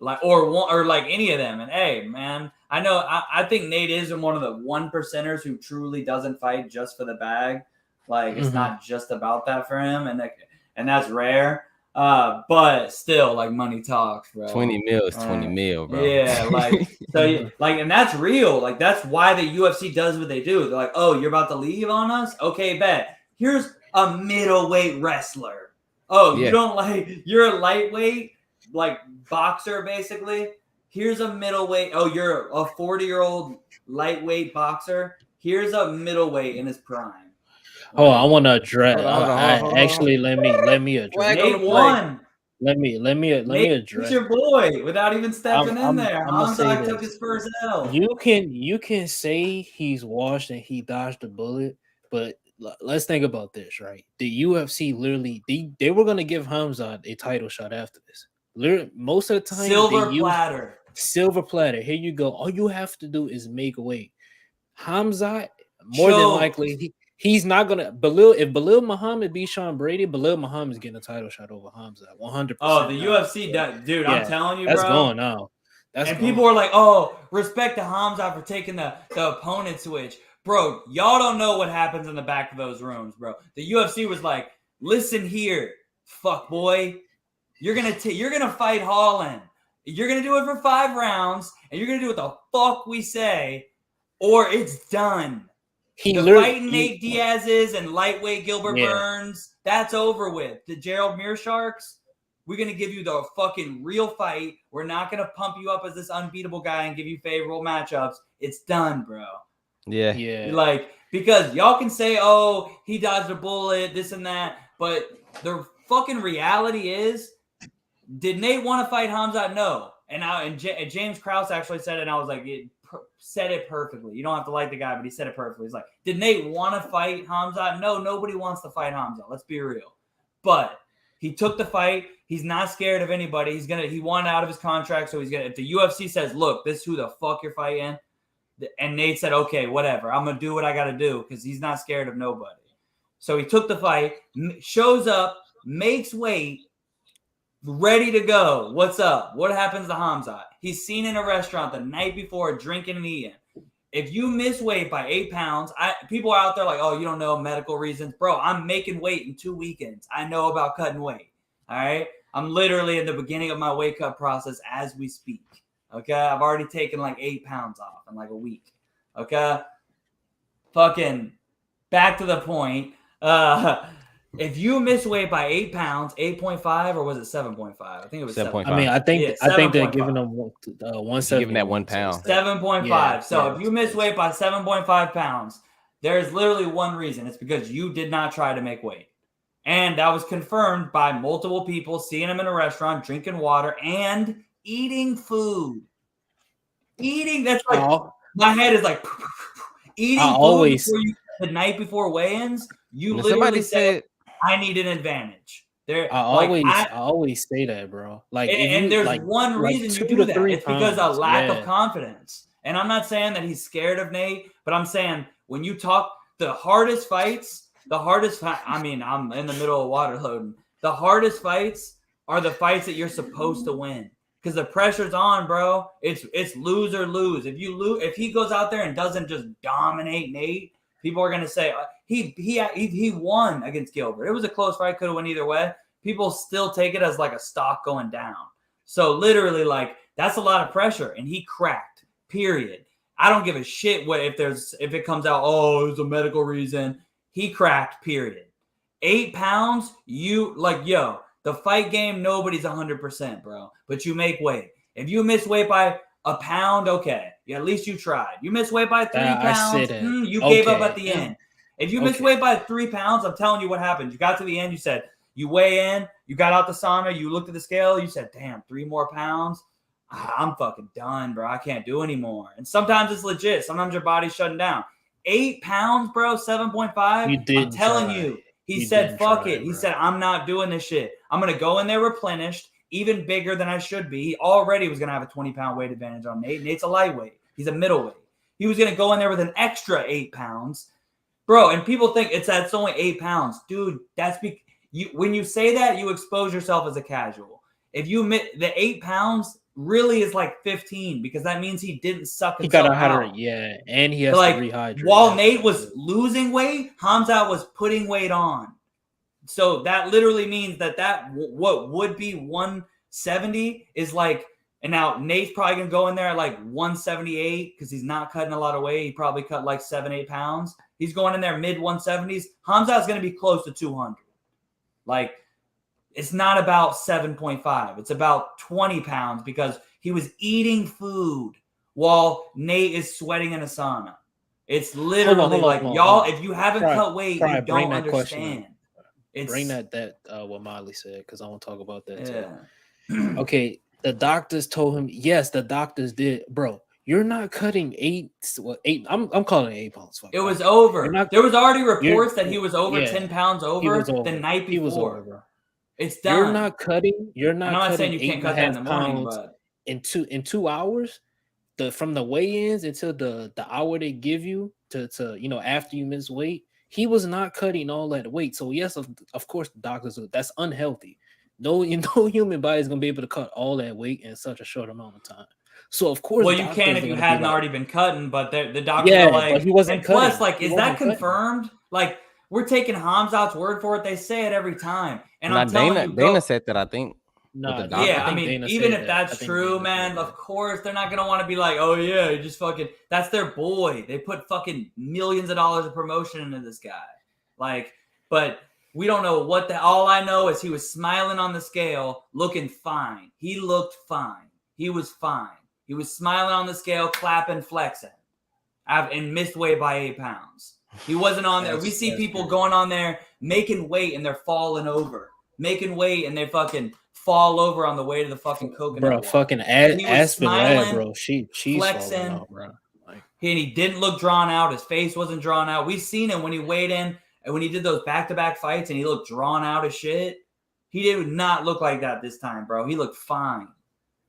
Or like any of them. And hey, man, I think Nate is one of the 1%ers who truly doesn't fight just for the bag. Like it's not just about that for him, and that's rare. But still, like money talks, bro. 20 mil is 20 mil, bro. Yeah, like so, like, and that's real. Like that's why the UFC does what they do. They're like, oh, you're about to leave on us? Okay, bet. Here's a middleweight wrestler. Oh, you don't like? You're a lightweight, like boxer, basically. Here's a middleweight. Oh, you're a 40-year-old lightweight boxer. Here's a middleweight in his prime. Oh, I want to address. Hold on. Actually, let me address. Nate won. Let me address. Your boy without even stepping in there. Khamzat took his first L. You can say he's washed and he dodged a bullet, but let's think about this, right? The UFC literally they were gonna give Khamzat a title shot after this. Literally, most of the time, silver platter. Here you go. All you have to do is make weight. Khamzat, more than likely, he's not gonna. If Belal Muhammad beat Sean Brady, Belal Muhammad is getting a title shot over Khamzat, 100%. Oh, the UFC, dude! Yeah, I'm telling you, that's bro. Going now. People are like, "Oh, respect to Khamzat for taking the opponent switch." Bro, y'all don't know what happens in the back of those rooms, bro. The UFC was like, "Listen here, fuck boy, you're gonna fight Holland. You're gonna do it for 5 rounds, and you're gonna do what the fuck we say, or it's done." Fighting Nate Diaz and lightweight Gilbert Burns, that's over with. The Gerald Meersharks, we're going to give you the fucking real fight. We're not going to pump you up as this unbeatable guy and give you favorable matchups. It's done, bro. Yeah. Like, because y'all can say, oh, he dodged a bullet, this and that. But the fucking reality is, did Nate want to fight Khamzat? No. And James Krause actually said it, and I was like, said it perfectly. You don't have to like the guy, but he said it perfectly. He's like, did Nate want to fight Khamzat? No, nobody wants to fight Khamzat. Let's be real. But he took the fight. He's not scared of anybody. He wanted out of his contract, so if the UFC says, look, this is who the fuck you're fighting, and Nate said, okay, whatever. I'm going to do what I got to do because he's not scared of nobody. So he took the fight, shows up, makes weight, ready to go. What's up? What happens to Khamzat? He's seen in a restaurant the night before drinking and eating. If you miss weight by 8 pounds, people are out there like, oh, you don't know medical reasons. Bro, I'm making weight in 2 weekends. I know about cutting weight. All right? I'm literally in the beginning of my weight cut process as we speak. Okay? I've already taken like 8 pounds off in like a week. Okay? Fucking back to the point. If you miss weight by 8 pounds, 8.5 or was it 7.5? I think it was 7.5. I mean, I think they're giving them 1.7. Giving that 1 pound. 7.5. Yeah, if you miss weight by 7.5 pounds, there's literally one reason. It's because you did not try to make weight. And that was confirmed by multiple people seeing him in a restaurant, drinking water, and eating food. That's like, my head is like, eating food the night before weigh-ins, you literally said, I need an advantage. I always say that, bro. Like, and there's one reason you do that. It's because of lack of confidence. And I'm not saying that he's scared of Nate, but I'm saying when you talk the hardest fights, I'm in the middle of water loading. The hardest fights are the fights that you're supposed to win because the pressure's on, bro. It's lose or lose. If he goes out there and doesn't just dominate Nate, people are gonna say he won against Gilbert. It was a close fight, could have went either way. People still take it as like a stock going down. So literally, like that's a lot of pressure, and he cracked. Period. I don't give a shit if it comes out. Oh, it's a medical reason. He cracked. Period. 8 pounds. The fight game. Nobody's 100%, bro. But you make weight. If you miss weight by a pound, okay. Yeah, at least you tried. You miss weight by 3 pounds. You gave up at the end. If you miss weight by 3 pounds, I'm telling you what happened. You got to the end. You said you weigh in. You got out the sauna. You looked at the scale. You said, "Damn, 3 more pounds. I'm fucking done, bro. I can't do anymore." And sometimes it's legit. Sometimes your body's shutting down. 8 pounds, bro. 7.5. I'm telling you. He said, "Fuck it." He said, "I'm not doing this shit. I'm gonna go in there replenished." Even bigger than I should be. He already was going to have a 20-pound weight advantage on Nate. Nate's a lightweight. He's a middleweight. He was going to go in there with an extra 8 pounds, Bro, and people think that's only 8 pounds. Dude, when you say that, you expose yourself as a casual. If you admit the 8 pounds really is like 15 because that means he didn't suck himself out. Yeah, and he has like, to rehydrate. While Nate was losing weight, Khamzat was putting weight on. So that literally means that what would be 170 is like, and now Nate's probably going to go in there at like 178 because he's not cutting a lot of weight. He probably cut like 7-8 pounds. He's going in there mid 170s. Khamzat's going to be close to 200. Like, it's not about 7.5. It's about 20 pounds because he was eating food while Nate is sweating in a sauna. It's literally y'all, if you haven't cut weight, you don't understand. Bring that what Miley said because I want to talk about that too. Okay, the doctors told him, yes, the doctors did, bro. You're not cutting 8. I'm calling it 8 pounds. It was over. There was already reports that he was over 10 pounds over the night before. He was over. It's done. You're not cutting. I'm not saying you can't cut that in the morning, but in 2 hours, from the weigh-ins until the hour they give you to after you miss weight. He was not cutting all that weight. So yes, of course, the doctors that's unhealthy. No human body is gonna be able to cut all that weight in such a short amount of time. So of course, well, you can if you hadn't already been cutting, but the doctors are like, but he wasn't and plus, like, is that confirmed? Like, we're taking Khamzat's word for it. They say it every time, and I'm telling you, Dana said that. I think. No, yeah, I mean, even if that's true, man, of course they're not gonna want to be like, oh yeah, you just fucking. That's their boy. They put fucking millions of dollars of promotion into this guy, like, but. We don't know all I know is he was smiling on the scale, looking fine. He looked fine. He was fine. He was smiling on the scale, clapping, flexing, and missed weight by 8 pounds. He wasn't on there. We see people going on there, making weight, and they're falling over. Making weight, and they fucking fall over on the way to the fucking coconut bro, water. Fucking Aspen Lad, bro. She's flexing, out, bro. And he didn't look drawn out. His face wasn't drawn out. We've seen him when he weighed in. And when he did those back-to-back fights and he looked drawn out as shit, he did not look like that this time, bro. He looked fine.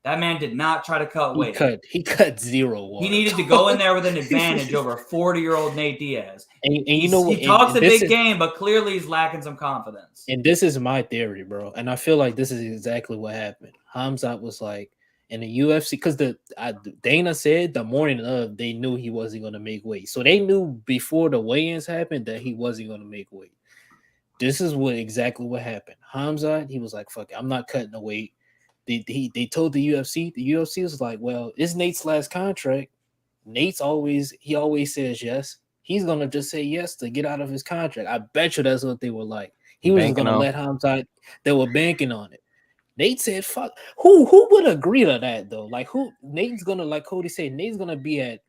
That man did not try to cut weight. He cut 0 water. He needed to go in there with an advantage over 40-year-old Nate Diaz. And you know what? He talks a big game, but clearly he's lacking some confidence. And this is my theory, bro. And I feel like this is exactly what happened. Khamzat was like, in the UFC, because Dana said the morning of, they knew he wasn't going to make weight. So they knew before the weigh-ins happened that he wasn't going to make weight. This is exactly what happened. Khamzat, he was like, fuck it, I'm not cutting the weight. They told the UFC. The UFC was like, well, it's Nate's last contract. He always says yes. He's going to just say yes to get out of his contract. I bet you that's what they were like. He was going to let Khamzat. They were banking on it. Nate said, fuck. Who would agree to that, though? Like, Nate's gonna, like Cody said, Nate's gonna be at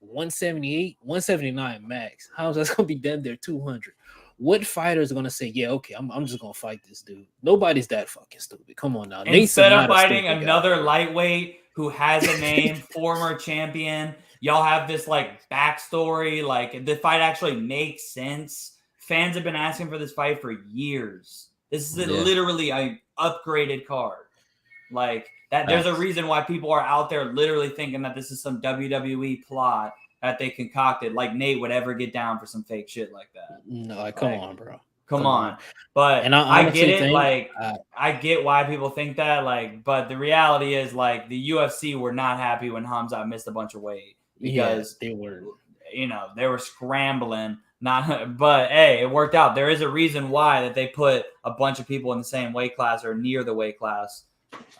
178, 179 max. How's that's gonna be down there 200? What fighter is gonna say, yeah, okay, I'm just gonna fight this dude? Nobody's that fucking stupid. Come on now. Instead of fighting another lightweight who has a name, former champion, y'all have this like backstory. Like, the fight actually makes sense. Fans have been asking for this fight for years. This is literally a upgraded card. Like that, there's a reason why people are out there literally thinking that this is some WWE plot that they concocted. Like Nate would ever get down for some fake shit like that. No, like, come on, bro. Come on. But I get it. I get why people think that. Like, but the reality is, like, the UFC were not happy when Khamzat missed a bunch of weight because they were, they were scrambling. But hey, it worked out. There is a reason why that they put a bunch of people in the same weight class or near the weight class.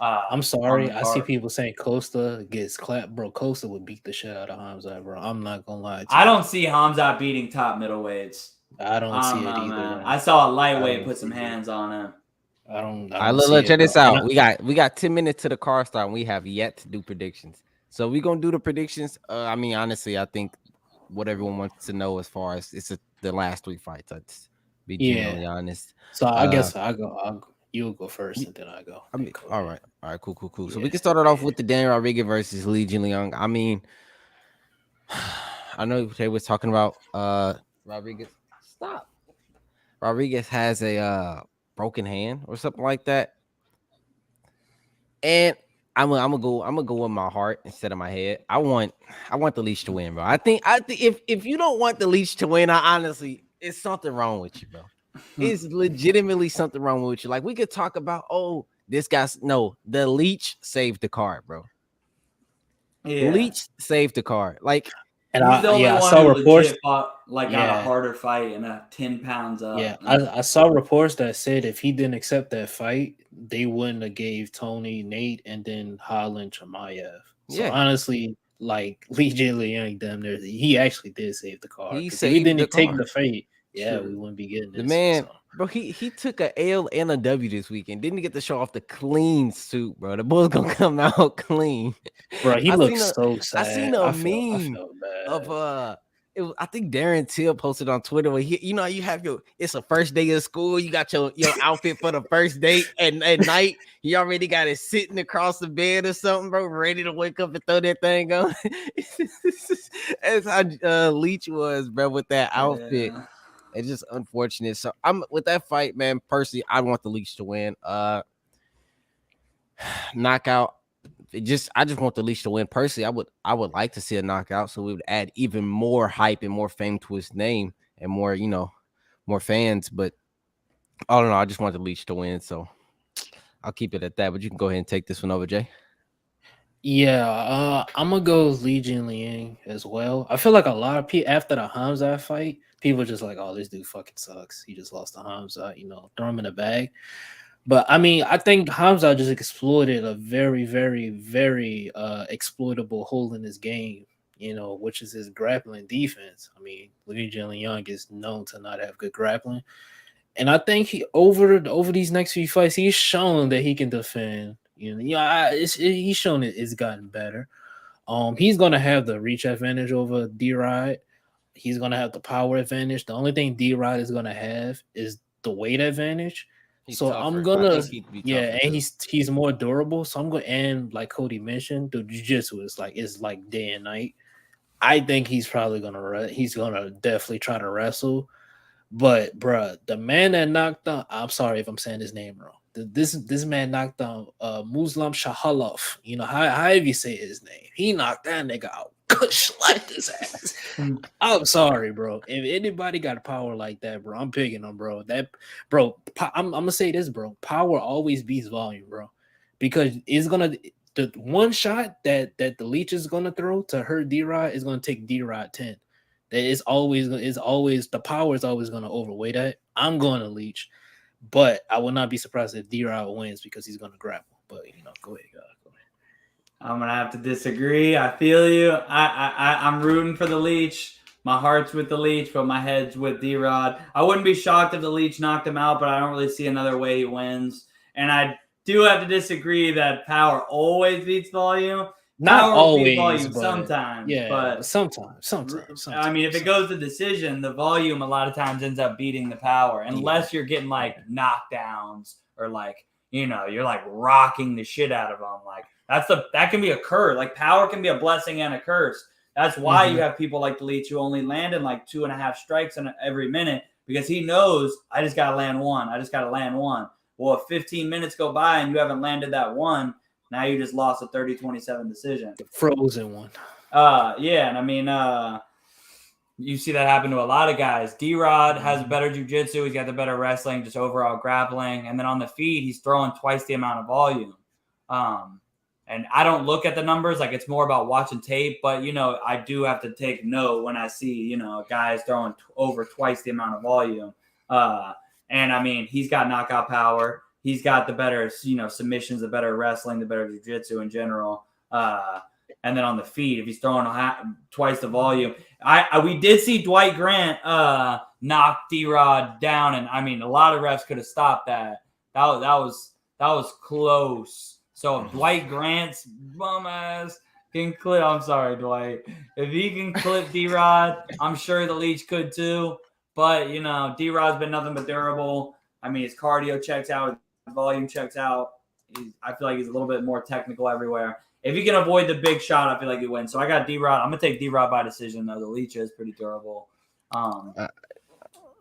I'm sorry, I see people saying Costa gets clapped, bro. Costa would beat the shit out of Khamzat, bro. I'm not gonna lie to you. I don't see Khamzat beating top middleweights. I don't see it either. Man. I saw a lightweight put some hands on him. I don't look, check this out. We got 10 minutes to the car start, and we have yet to do predictions. So we're gonna do the predictions. I mean, honestly, I think what everyone wants to know as far as the last 3 fights. Let's be genuinely honest. So I guess you'll go first and then I go. I mean, cool. All right, cool. So we can start it off with the Dan Rodriguez versus Li Jinliang. I mean, I know they was talking about Rodriguez. Stop. Rodriguez has a broken hand or something like that, and I'm gonna go with my heart instead of my head. I want the Leech to win, bro. I think if you don't want the Leech to win, I honestly, it's something wrong with you, bro. It's legitimately something wrong with you. Like we could talk about, this guy's the Leech saved the card, bro. Yeah. Leech saved the card. Like, And he's the only I one saw who reports. legit fought, got a harder fight and 10 pounds up. Yeah, I saw reports that said if he didn't accept that fight, they wouldn't have gave Tony, Nate, and then Holland Chimaev. So honestly, like Lee Jiang, damn near, he actually did save the card. He Because if he didn't take the fight, we wouldn't be getting this. The man, bro, he took a L and a W this weekend. Didn't get to show off the clean suit, bro. The boy's gonna come out clean. Bro, he looks so sad. I seen a meme of I think Darren Till posted on Twitter where you have it's a first day of school. You got your outfit for the first day, and at night you already got it sitting across the bed or something, bro, ready to wake up and throw that thing on. That's how Leech was, bro, with that outfit. Yeah. It's just unfortunate. So I'm with that fight, man. Personally, I want the Leech to win. Knockout. I just want the Leech to win. Personally, I would like to see a knockout, so we would add even more hype and more fame to his name and more, more fans. But I don't know. I just want the Leech to win, so I'll keep it at that. But you can go ahead and take this one over, Jay. Yeah, I'm gonna go Li Jinliang as well. I feel like a lot of people after the Khamzat fight, people are just like, "Oh, this dude fucking sucks. He just lost to Khamzat, throw him in the bag." But I mean, I think Khamzat just exploited a very, very, very exploitable hole in his game, which is his grappling defense. I mean, Li Jinliang is known to not have good grappling, and I think he over these next few fights, he's shown that he can defend. He's shown it's gotten better. He's gonna have the reach advantage over D-Rod. He's gonna have the power advantage. The only thing D-Rod is gonna have is the weight advantage. He's tougher. I'm gonna and he's more durable. So I'm going, and like Cody mentioned, the jiu-jitsu is like day and night. I think he's probably gonna definitely try to wrestle. But bruh, the man that knocked out, I'm sorry if I'm saying his name wrong. This man knocked down Muslim Shahalov. However you say his name. He knocked that nigga out. Slapped his ass. I'm sorry, bro. If anybody got power like that, bro, I'm picking them, bro. I'm gonna say this, bro. Power always beats volume, bro. Because the one shot that the Leech is gonna throw to hurt D-Rod is gonna take D-Rod 10. That is always the power is always gonna overweigh that. I'm going to Leech. But I will not be surprised if D-Rod wins because he's going to grapple. But, go ahead. I'm going to have to disagree. I feel you. I'm rooting for the Leech. My heart's with the Leech, but my head's with D-Rod. I wouldn't be shocked if the Leech knocked him out, but I don't really see another way he wins. And I do have to disagree that power always beats volume. Not always, volume sometimes. Yeah, but sometimes. I mean, if it goes to decision, the volume a lot of times ends up beating the power, unless you're getting like knockdowns or you're like rocking the shit out of them. Like that can be a curse. Like power can be a blessing and a curse. That's why you have people like the Leech who only land in like 2.5 strikes in every minute because he knows I just got to land one. Well, if 15 minutes go by and you haven't landed that one, now you just lost a 30-27 decision. The frozen one. Yeah, and I mean, you see that happen to a lot of guys. D-Rod has better jiu-jitsu. He's got the better wrestling, just overall grappling. And then on the feet, he's throwing twice the amount of volume. And I don't look at the numbers. Like, it's more about watching tape. But, I do have to take note when I see, guys throwing over twice the amount of volume. And, I mean, he's got knockout power. He's got the better, submissions, the better wrestling, the better jiu-jitsu in general. And then on the feet, if he's throwing twice the volume. We did see Dwight Grant knock D-Rod down. And, I mean, a lot of refs could have stopped that. That was close. So if Dwight Grant's bum ass can clip, I'm sorry, Dwight. If he can clip D-Rod, I'm sure the Leech could too. But, D-Rod's been nothing but durable. I mean, his cardio checks out. Volume checks out. I feel like he's a little bit more technical everywhere. If he can avoid the big shot, I feel like he wins. So I got D-Rod. I'm going to take D-Rod by decision, though. The Leech is pretty durable.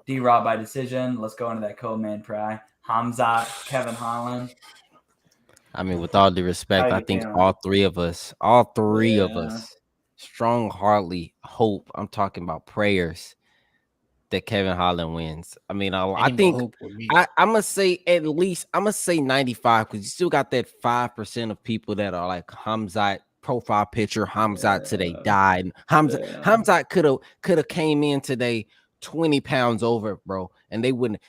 D-Rod by decision. Let's go into that co-man pry. Khamzat, Kevin Holland. I mean, with all due respect, How I you think feeling? all three of us, strong-heartedly hope. I'm talking about prayers that Kevin Holland wins. I mean, I Ain't no think hope with me. I'm gonna say at least 95 because you still got that 5% of people that are like Khamzat profile picture. Khamzat today died. Khamzat could have came in today 20 pounds over, bro, and they wouldn't.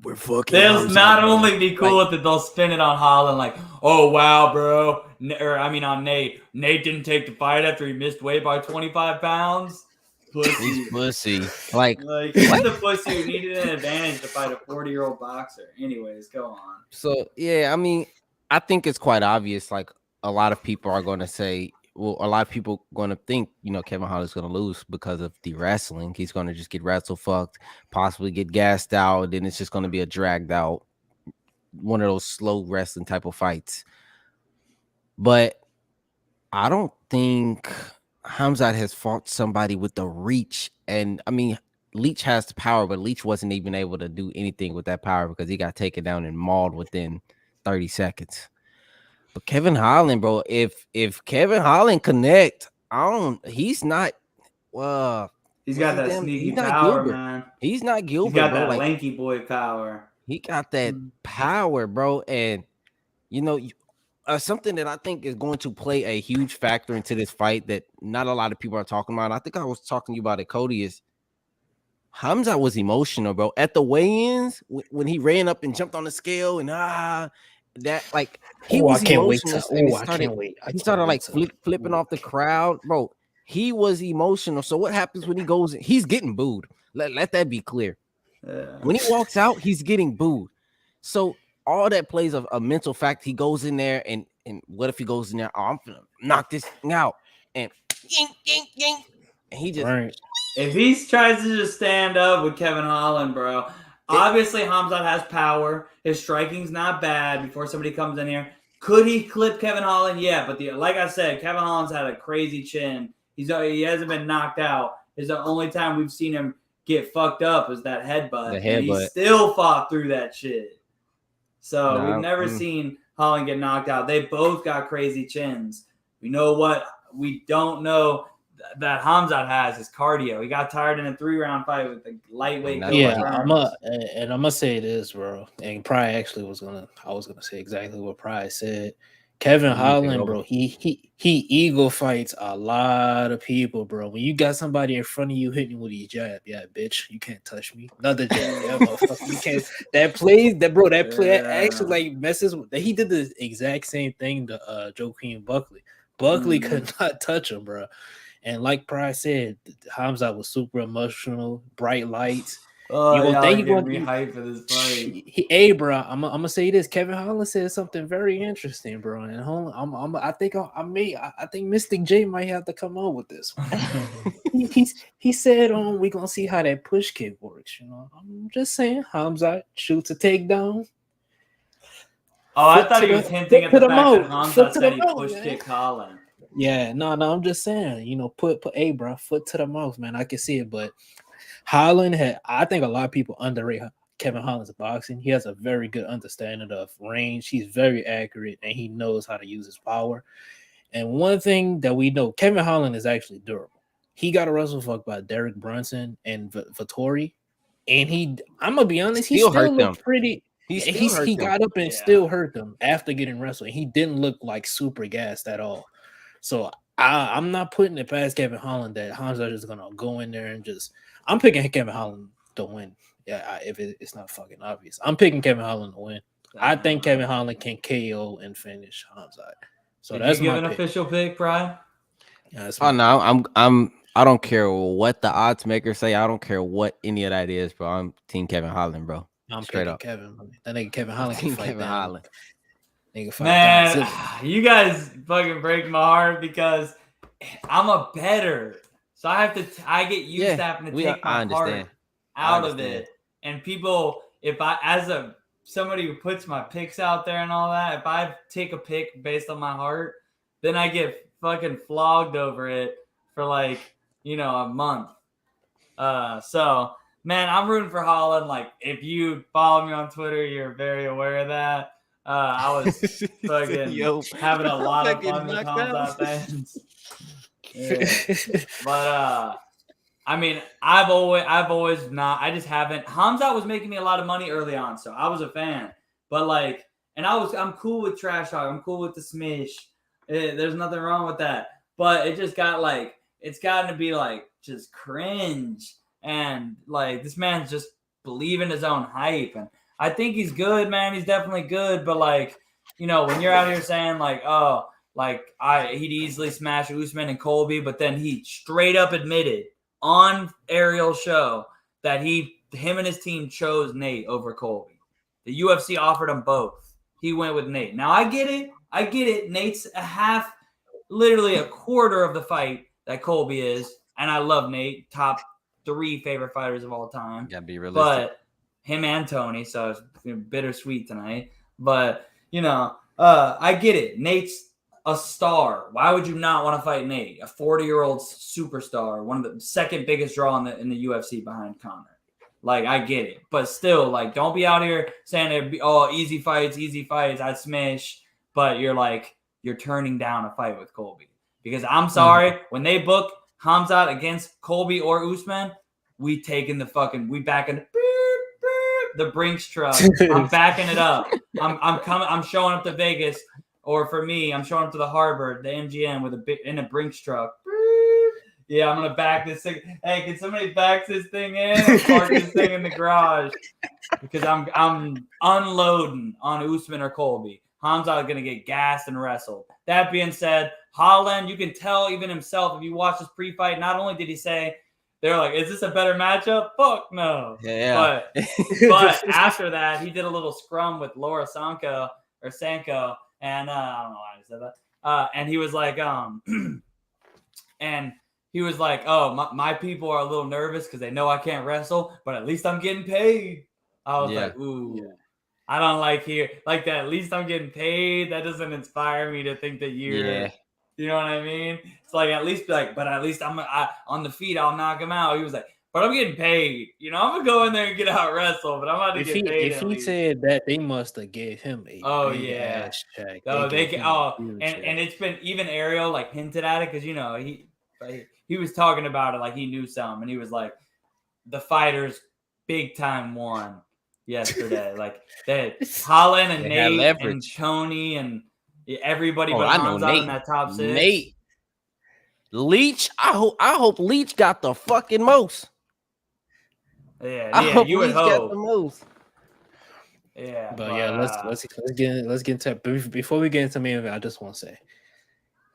We're fucking. They'll Khamzat, not bro. only be cool Like, with it, they'll spin it on Holland like, oh wow, bro. Or I mean on Nate. Nate didn't take the fight after he missed weight by 25 pounds. Pussy. he's pussy. Like he's what? the pussy who needed an advantage to fight a 40-year-old boxer. Anyways, go on. So yeah, I mean, I think it's quite obvious. Like a lot of people are going to say, well, a lot of people going to think, Kevin Holland's going to lose because of the wrestling. He's going to just get wrestle fucked, possibly get gassed out. Then it's just going to be a dragged out, one of those slow wrestling type of fights. But I don't think Khamzat has fought somebody with the reach. And I mean, Leach has the power, but Leach wasn't even able to do anything with that power because he got taken down and mauled within 30 seconds. But Kevin Holland, bro, if Kevin Holland connect, he's not He's got that sneaky power, man. He's not Gilbert. He's got bro. that Like, lanky boy power. He got that power, bro. And something that I think is going to play a huge factor into this fight that not a lot of people are talking about. I think I was talking to you about it, Cody, is Khamzat was emotional, bro. At the weigh-ins, when he ran up and jumped on the scale and that, like, he was emotional. He started like flipping off the crowd, bro. He was emotional. So what happens when he goes? He's getting booed. Let that be clear. Yeah. When he walks out, he's getting booed. So all that plays a mental fact. He goes in there and what if he goes in there? Oh, I'm gonna knock this thing out and and he just. Right. If he tries to just stand up with Kevin Holland, bro, obviously Khamzat has power. His striking's not bad before somebody comes in here. Could he clip Kevin Holland? Yeah, but like I said, Kevin Holland's had a crazy chin. He hasn't been knocked out. It's the only time we've seen him get fucked up is that headbutt. And he still fought through that shit. So we've never seen Holland get knocked out. They both got crazy chins. We know what we don't know that Khamzat has is cardio. He got tired in a 3-round fight with a lightweight. Yeah, I'm gonna say this, bro. And Pryor I was gonna say exactly what Pryor said. Kevin Holland, bro, he ego fights a lot of people, bro. When you got somebody in front of you hitting with your jab, yeah, bitch, you can't touch me. Another jab, yeah, motherfucker, you can't. That play actually like messes with. He did the exact same thing to Joaquin Buckley. Buckley could not touch him, bro. And like Pryor said, Khamzat was super emotional, bright lights. Oh, you gonna think you're gonna be hyped for this fight? Bro, I'm gonna say this. Kevin Holland said something very interesting, bro. And I think Mystic J might have to come up with this one. he said, we gonna see how that push kick works. I'm just saying, Khamzat shoots a takedown. Oh, I thought he was hinting at the fact that Khamzat said he push kicked Holland. Yeah, no, I'm just saying, put bro, foot to the mouth, man. I can see it, but Holland I think a lot of people underrate Kevin Holland's boxing. He has a very good understanding of range. He's very accurate and he knows how to use his power. And one thing that we know, Kevin Holland is actually durable. He got a wrestle fuck by Derek Brunson and Vettori. And I'm gonna be honest, he still looked pretty. He got up and still hurt them after getting wrestled. He didn't look like super gassed at all. So I'm not putting it past Kevin Holland that Khamzat is gonna go in there and just. I'm picking Kevin Holland to win. Yeah, if it's not fucking obvious, I'm picking Kevin Holland to win. I think Kevin Holland can KO and finish Khamzat. So that's my an official pick, Brian. Yeah, no, I don't care what the odds makers say. I don't care what any of that is, bro. I'm team Kevin Holland, bro. I'm straight up. Kevin. That nigga Kevin Holland can fight Kevin Holland. Man, you guys fucking break my heart because I'm a bettor. So I get used to having to take my heart out of it. And people, if I, as somebody who puts my picks out there and all that, if I take a pick based on my heart, then I get fucking flogged over it for a month. So man, I'm rooting for Holland. Like, if you follow me on Twitter, you're very aware of that. I was fucking having a lot of fun with knocked Khamzat fans. Yeah. But I mean, I've always not. I just haven't. Khamzat was making me a lot of money early on, so I was a fan. But like, and I'm cool with trash talk. I'm cool with the smish. There's nothing wrong with that. But it just got like, it's gotten to be like just cringe, and like this man's just believing his own hype, and I think he's good, man. He's definitely good, but like, you know, when you're out here saying like, oh, like he'd easily smash Usman and Colby, but then he straight up admitted on Ariel's show that him and his team chose Nate over Colby. The UFC offered him both. He went with Nate. Now I get it. Nate's literally a quarter of the fight that Colby is, and I love Nate, top 3 favorite fighters of all time. Gotta be realistic. But him and Tony, so it's bittersweet tonight. But you know, I get it. Nate's a star. Why would you not want to fight Nate, a 40-year-old superstar, one of the second biggest draw in the UFC behind Conor? Like, I get it, but still, like, don't be out here saying it'd be easy fights. I'd smash, but you're turning down a fight with Colby because I'm sorry, when they book Khamzat against Colby or Usman, we backing the Brinks truck. I'm backing it up. I'm coming. I'm showing up to Vegas, or for me, I'm showing up to the Harbor, the MGM in a Brinks truck. Yeah, I'm gonna back this thing. Hey, can somebody back this thing in? Park this thing in the garage because I'm unloading on Usman or Colby. Khamzat gonna get gassed and wrestled. That being said, Holland, you can tell even himself if you watch this pre-fight. Not only did he say, they're like, is this a better matchup? Fuck no. Yeah. But after that, he did a little scrum with Laura Sanko, and I don't know why I said that. And he was like, oh, my people are a little nervous because they know I can't wrestle, but at least I'm getting paid. I was like, ooh. Yeah. I don't like that. At least I'm getting paid. That doesn't inspire me to think that you're, you know what I mean? It's like, at least but at least I'm on the feet. I'll knock him out. He was like, but I'm getting paid. You know, I'm going to go in there and get out wrestle, but I'm about to get paid. If he said that, they must have gave him a ass check. Oh, and it's been, even Ariel like hinted at it because, you know, he was talking about it like he knew something. And he was like, the fighters big time won yesterday. Like that Holland and Nate and Tony and everybody but Khamzat in that top 6. Nate. Leach, I hope Leach got the fucking most. Yeah, you would hope. Got the most. Yeah, but yeah, let's get into before we get into main event. I just want to say,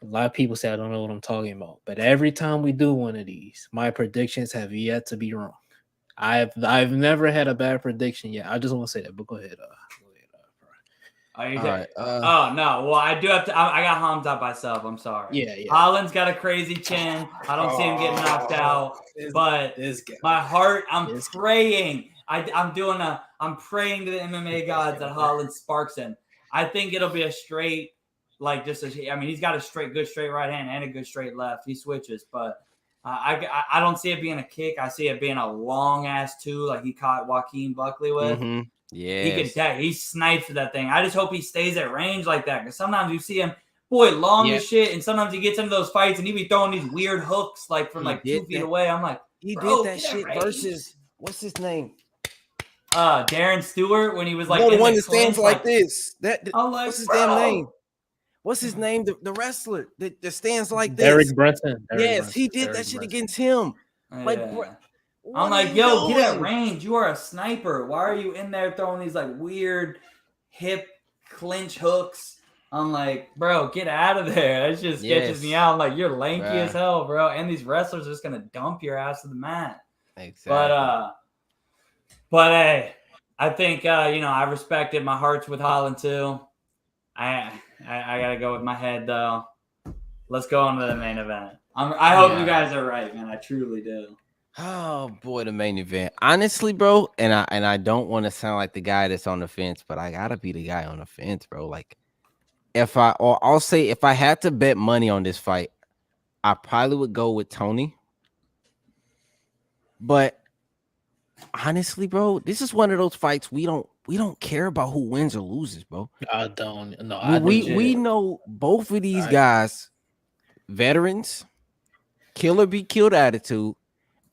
a lot of people say I don't know what I'm talking about, but every time we do one of these, my predictions have yet to be wrong. I've never had a bad prediction yet. I just want to say that, but go ahead. Right. Oh no! Well, I do have to. I got Khamzat myself. I'm sorry. Yeah. Holland's got a crazy chin. I don't see him getting knocked out. But my heart, I'm praying. I'm praying to the MMA gods that Holland sparks him. I think it'll be a straight, he's got a good straight right hand and a good straight left. He switches, but I don't see it being a kick. I see it being a long ass 2, like he caught Joaquin Buckley with. Mm-hmm. Yeah, he snipes with that thing. I just hope he stays at range like that because sometimes you see him, long as shit, and sometimes he gets into those fights and he be throwing these weird hooks from 2 feet away. I'm like, he did that shit versus what's his name? Darren Stewart when he was like the one that stands like this. What's his damn name? What's his name? The wrestler that stands like this. Derek Brunson. Yes, he did that shit against him. Like, I'm like, yo, get at range. You are a sniper. Why are you in there throwing these like weird hip clinch hooks? I'm like, bro, get out of there. That just sketches me out. I'm like, you're lanky as hell, bro. And these wrestlers are just gonna dump your ass to the mat. Exactly. But hey, I think I respected my hearts with Holland too. I gotta go with my head though. Let's go on to the main event. I hope you guys are right, man. I truly do. Oh boy, the main event. Honestly, bro, and I don't want to sound like the guy that's on the fence, but I gotta be the guy on the fence, bro. Like, I'll say if I had to bet money on this fight, I probably would go with Tony. But honestly, bro, this is one of those fights we don't we don't care about who wins or loses, bro. I don't. No, I We know both of these guys, veterans, kill or be killed attitude,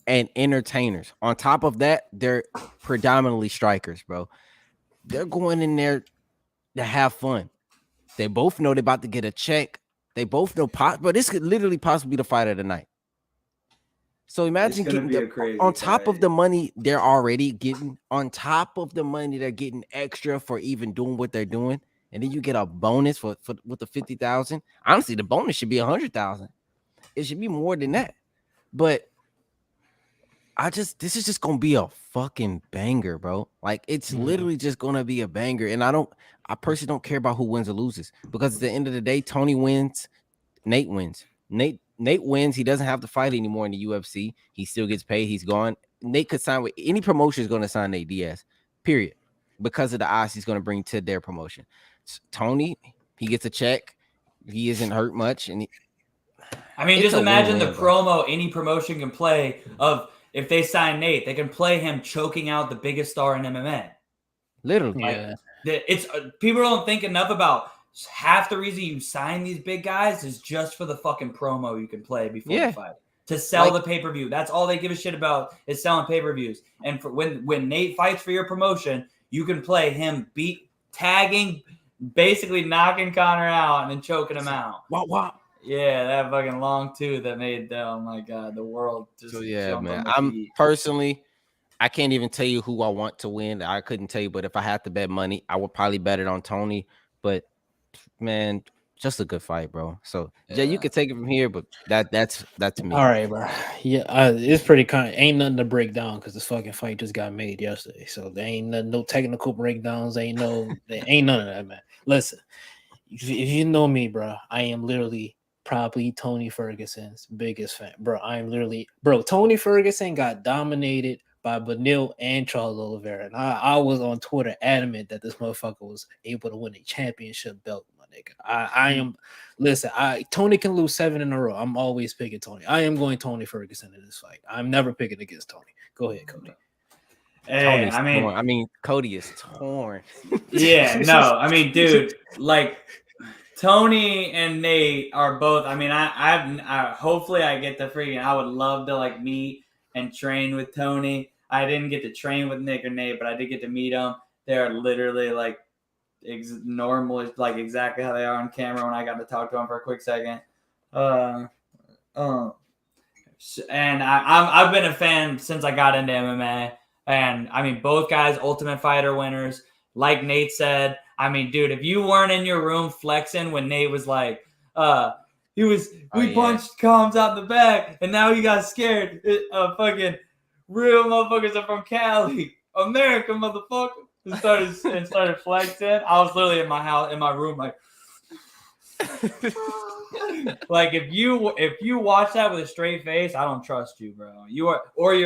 and entertainers. On top of that, they're predominantly strikers, bro. They're going in there to have fun. They both know they're about to get a check. They both know, but this could literally possibly be the fight of the night. So imagine getting on top of the money they're already getting, on top of the money they're getting extra for even doing what they're doing, and then you get a bonus for with the 50,000. Honestly, the bonus should be 100,000. It should be more than that. But this is just gonna be a fucking banger, bro. Like it's literally just gonna be a banger. And I personally don't care about who wins or loses, because at the end of the day, Tony wins, Nate wins. Nate wins. He doesn't have to fight anymore in the UFC. He still gets paid. He's gone. Nate could sign with any promotion is going to sign Nate Diaz, period, because of the odds he's going to bring to their promotion. Tony, he gets a check. He isn't hurt much, and just imagine the promo any promotion can play of. If they sign Nate, they can play him choking out the biggest star in MMA. Literally. It's people don't think enough about half the reason you sign these big guys is just for the fucking promo you can play before the fight. To sell the pay-per-view. That's all they give a shit about is selling pay-per-views. And for when Nate fights for your promotion, you can play him tagging, basically knocking Connor out and then choking him out. Wow. Yeah, that fucking long tooth that made oh my god, the world just man. I'm personally, I can't even tell you who I want to win. I couldn't tell you, but if I had to bet money, I would probably bet it on Tony. But man, just a good fight, bro. So Jay, you can take it from here, but that's me. All right, bro. Yeah, it's pretty ain't nothing to break down because this fucking fight just got made yesterday. So there ain't no technical breakdowns. Ain't none of that, man. Listen, if you know me, bro, I am literally probably Tony Ferguson's biggest fan, bro. Tony Ferguson got dominated by Benil and Charles Oliveira, and I was on Twitter adamant that this motherfucker was able to win a championship belt, my nigga. Listen, Tony can lose 7 in a row. I'm always picking Tony. I am going Tony Ferguson in this fight. I'm never picking against Tony. Go ahead, Cody. Hey, Cody is torn. Yeah, no, dude, like Tony and Nate are both. I hopefully I get the freaking. I would love to like meet and train with Tony. I didn't get to train with Nick or Nate, but I did get to meet them. They're literally like normal, like exactly how they are on camera. When I got to talk to them for a quick second, and I've been a fan since I got into MMA. And both guys, Ultimate Fighter winners. Like Nate said, dude, if you weren't in your room flexing when Nate was like, we punched Khamzat in the back, and now you got scared. Fucking real motherfuckers are from Cali, America, motherfucker. And started flexing. I was literally in my room, like, like if you watch that with a straight face, I don't trust you, bro. You're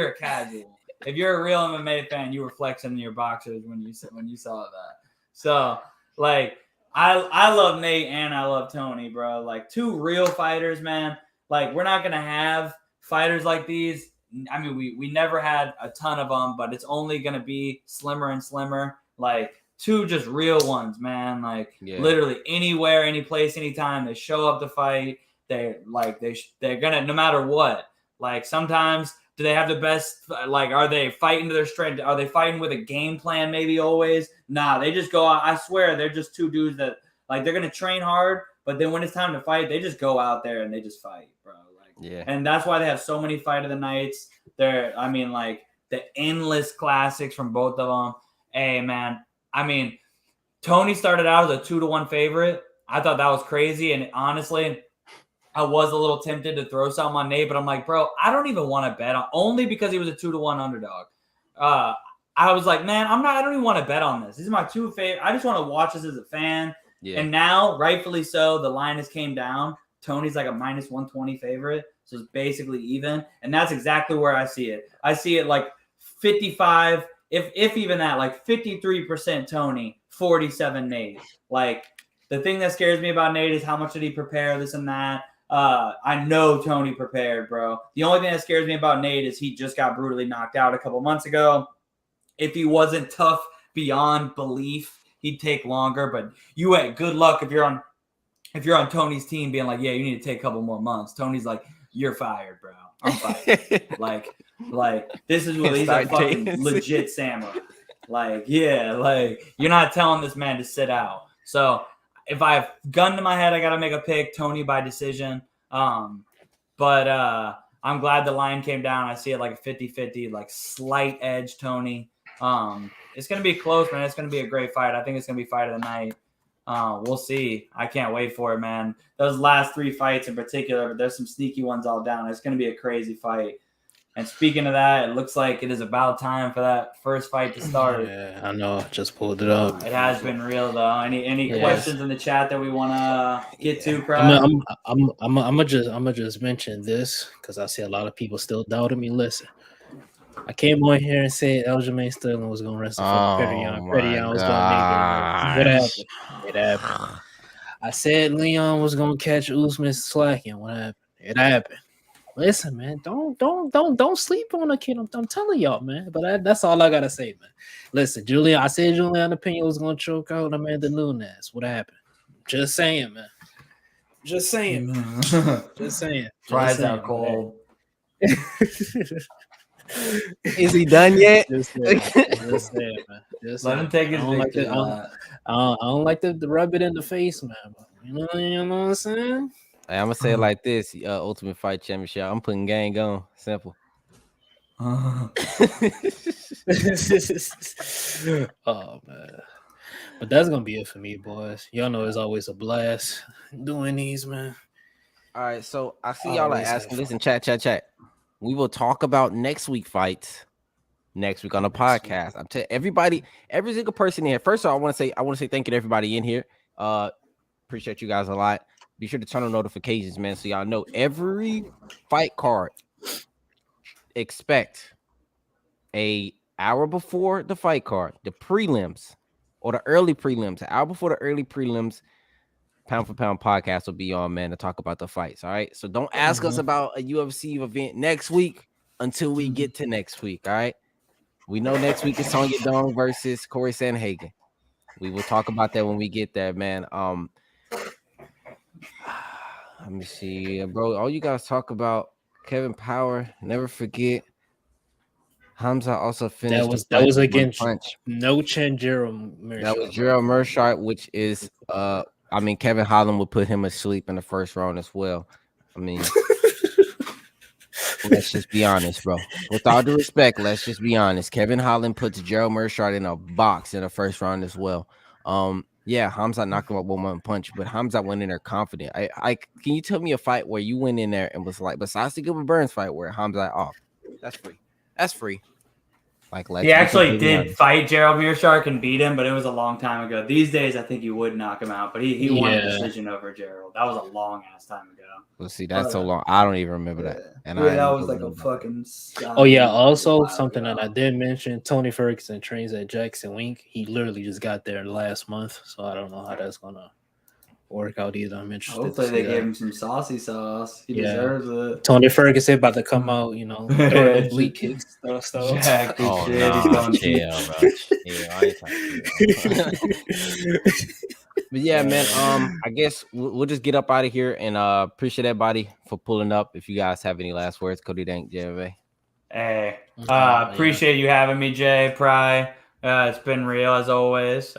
a casual. If you're a real MMA fan, you were flexing in your boxers when you saw that. So, like, I love Nate and I love Tony, bro. Like, two real fighters, man. Like, we're not gonna have fighters like these. We never had a ton of them, but it's only gonna be slimmer and slimmer. Like, two just real ones, man. Like, literally anywhere, any place, anytime they show up to fight. They're gonna, no matter what. Like, sometimes. Do they have the best, like, are they fighting to their strength? Are they fighting with a game plan maybe always? Nah, they just go out. I swear, they're just two dudes that, like, they're going to train hard, but then when it's time to fight, they just go out there and they just fight, bro. Like, and that's why they have so many fight of the nights. Like, the endless classics from both of them. Hey, man, Tony started out as a 2-1 favorite. I thought that was crazy, and honestly, I was a little tempted to throw something on Nate, but I'm like, bro, I don't even want to bet on, only because he was a 2-1 underdog. I was like, man, I don't even want to bet on this. These are my two favorite. I just want to watch this as a fan. Yeah. And now, rightfully so, the line has came down. Tony's like a -120 favorite, so it's basically even. And that's exactly where I see it. I see it like 55, if even that, like 53% Tony, 47 Nate. Like, the thing that scares me about Nate is how much did he prepare, this and that. I know Tony prepared, bro. The only thing that scares me about Nate is he just got brutally knocked out a couple months ago. If he wasn't tough beyond belief. He'd take longer, but you had good luck if you're on Tony's team being like, yeah, you need to take a couple more months. Tony's like, you're fired, bro. I'm fired. like this is what he's a fucking legit samurai. Like, yeah, like you're not telling this man to sit out. So if I have gun to my head, I got to make a pick. Tony by decision. But I'm glad the line came down. I see it like a 50-50, like slight edge Tony. It's going to be close, man. It's going to be a great fight. I think it's going to be fight of the night. We'll see. I can't wait for it, man. Those last 3 fights in particular, but there's some sneaky ones all down. It's going to be a crazy fight. And speaking of that, it looks like it is about time for that first fight to start. Yeah, I know. Just pulled it up. It has been real though. Any questions in the chat that we want to get to, Brad? I'm gonna just mention this because I see a lot of people still doubting me. Listen, I came on here and said Aljamain Sterling was gonna wrestle for Petty was gonna make it. What happened? It happened. I said Leon was gonna catch Usman slacking. What happened? It happened. Listen, man, don't sleep on a kid. I'm telling y'all, man. But that's all I gotta say, man. Listen, I said Juliana Pena was gonna choke out Amanda Nunes. What happened? Just saying, man. Just saying. Just saying. Fries out cold. Is he done yet? Just saying, man. Let him take his victory. I don't like to rub it in the face, man. But you know what I'm saying? Hey, I'm gonna say it like this: Ultimate Fight Championship. I'm putting gang on. Simple. Oh man, but that's gonna be it for me, boys. Y'all know it's always a blast doing these, man. All right, so I see y'all are asking. Listen, chat. We will talk about next week fights next week on the podcast. I'm telling everybody, every single person in here. First of all, I want to say thank you to everybody in here. Appreciate you guys a lot. Be sure to turn on notifications, man, so y'all know every fight card. Expect a hour before the fight card, the prelims or the early prelims, an hour before the early prelims. Pound for Pound podcast will be on, man, to talk about the fights. All right. So don't ask us about a UFC event next week until we get to next week. All right. We know next week is Sonya Dong versus Corey Sandhagen. We will talk about that when we get there, man. Let me see, bro. All you guys talk about Kevin Power. Never forget. Khamzat also finished. That was against No Chin Gerald Mearshart. That was Gerald Mearshart, which is I mean, Kevin Holland would put him asleep in the first round as well. I mean, let's just be honest, bro. With all due respect, let's just be honest. Kevin Holland puts Gerald Mearshart in a box in the first round as well. Yeah, Khamzat knocked him up with one punch, but Khamzat went in there confident. I can you tell me a fight where you went in there and was like, besides the Gilbert Burns fight where Khamzat off? That's free. That's free. Like, he actually did fight Gerald Mearshart and beat him, but it was a long time ago. These days, I think he would knock him out, but he won a decision over Gerald. That was a long ass time ago. Well, see, that's so long. I don't even remember that. And that was like a fucking. Oh yeah, also something that I did mention: Tony Ferguson trains at Jackson Wink. He literally just got there last month, so I don't know how that's gonna work out either. I'm interested. Hopefully they gave him some saucy sauce. He deserves it. Tony Ferguson about to come out, you know, throw oblique kicks, stuff. Jack, oh shit. No, He's going chill, bro. Yeah, I ain't talking to you. But yeah, man. I guess we'll just get up out of here and appreciate everybody for pulling up. If you guys have any last words, Cody Dank, JV. Hey, appreciate you having me, Jay Pry. It's been real as always.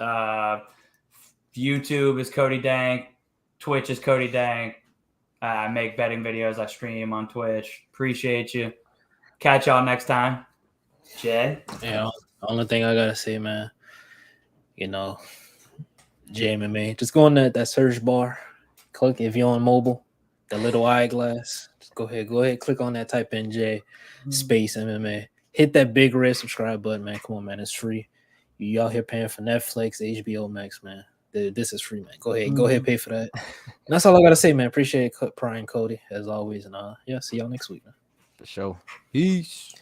YouTube is Cody Dank. Twitch is Cody Dank. I make betting videos. I stream on Twitch. Appreciate you. Catch y'all next time. Jay? Yeah, the only thing I got to say, man, you know, JMMA, just go on that search bar. Click if you're on mobile, the little eyeglass. Just go ahead, click on that, type in J space MMA. Hit that big red subscribe button, man. Come on, man. It's free. You out here paying for Netflix, HBO Max, man. This is free, man. Go ahead, pay for that. And that's all I gotta say, man. Appreciate Pry and Cody as always, and see y'all next week, man. For sure. Peace.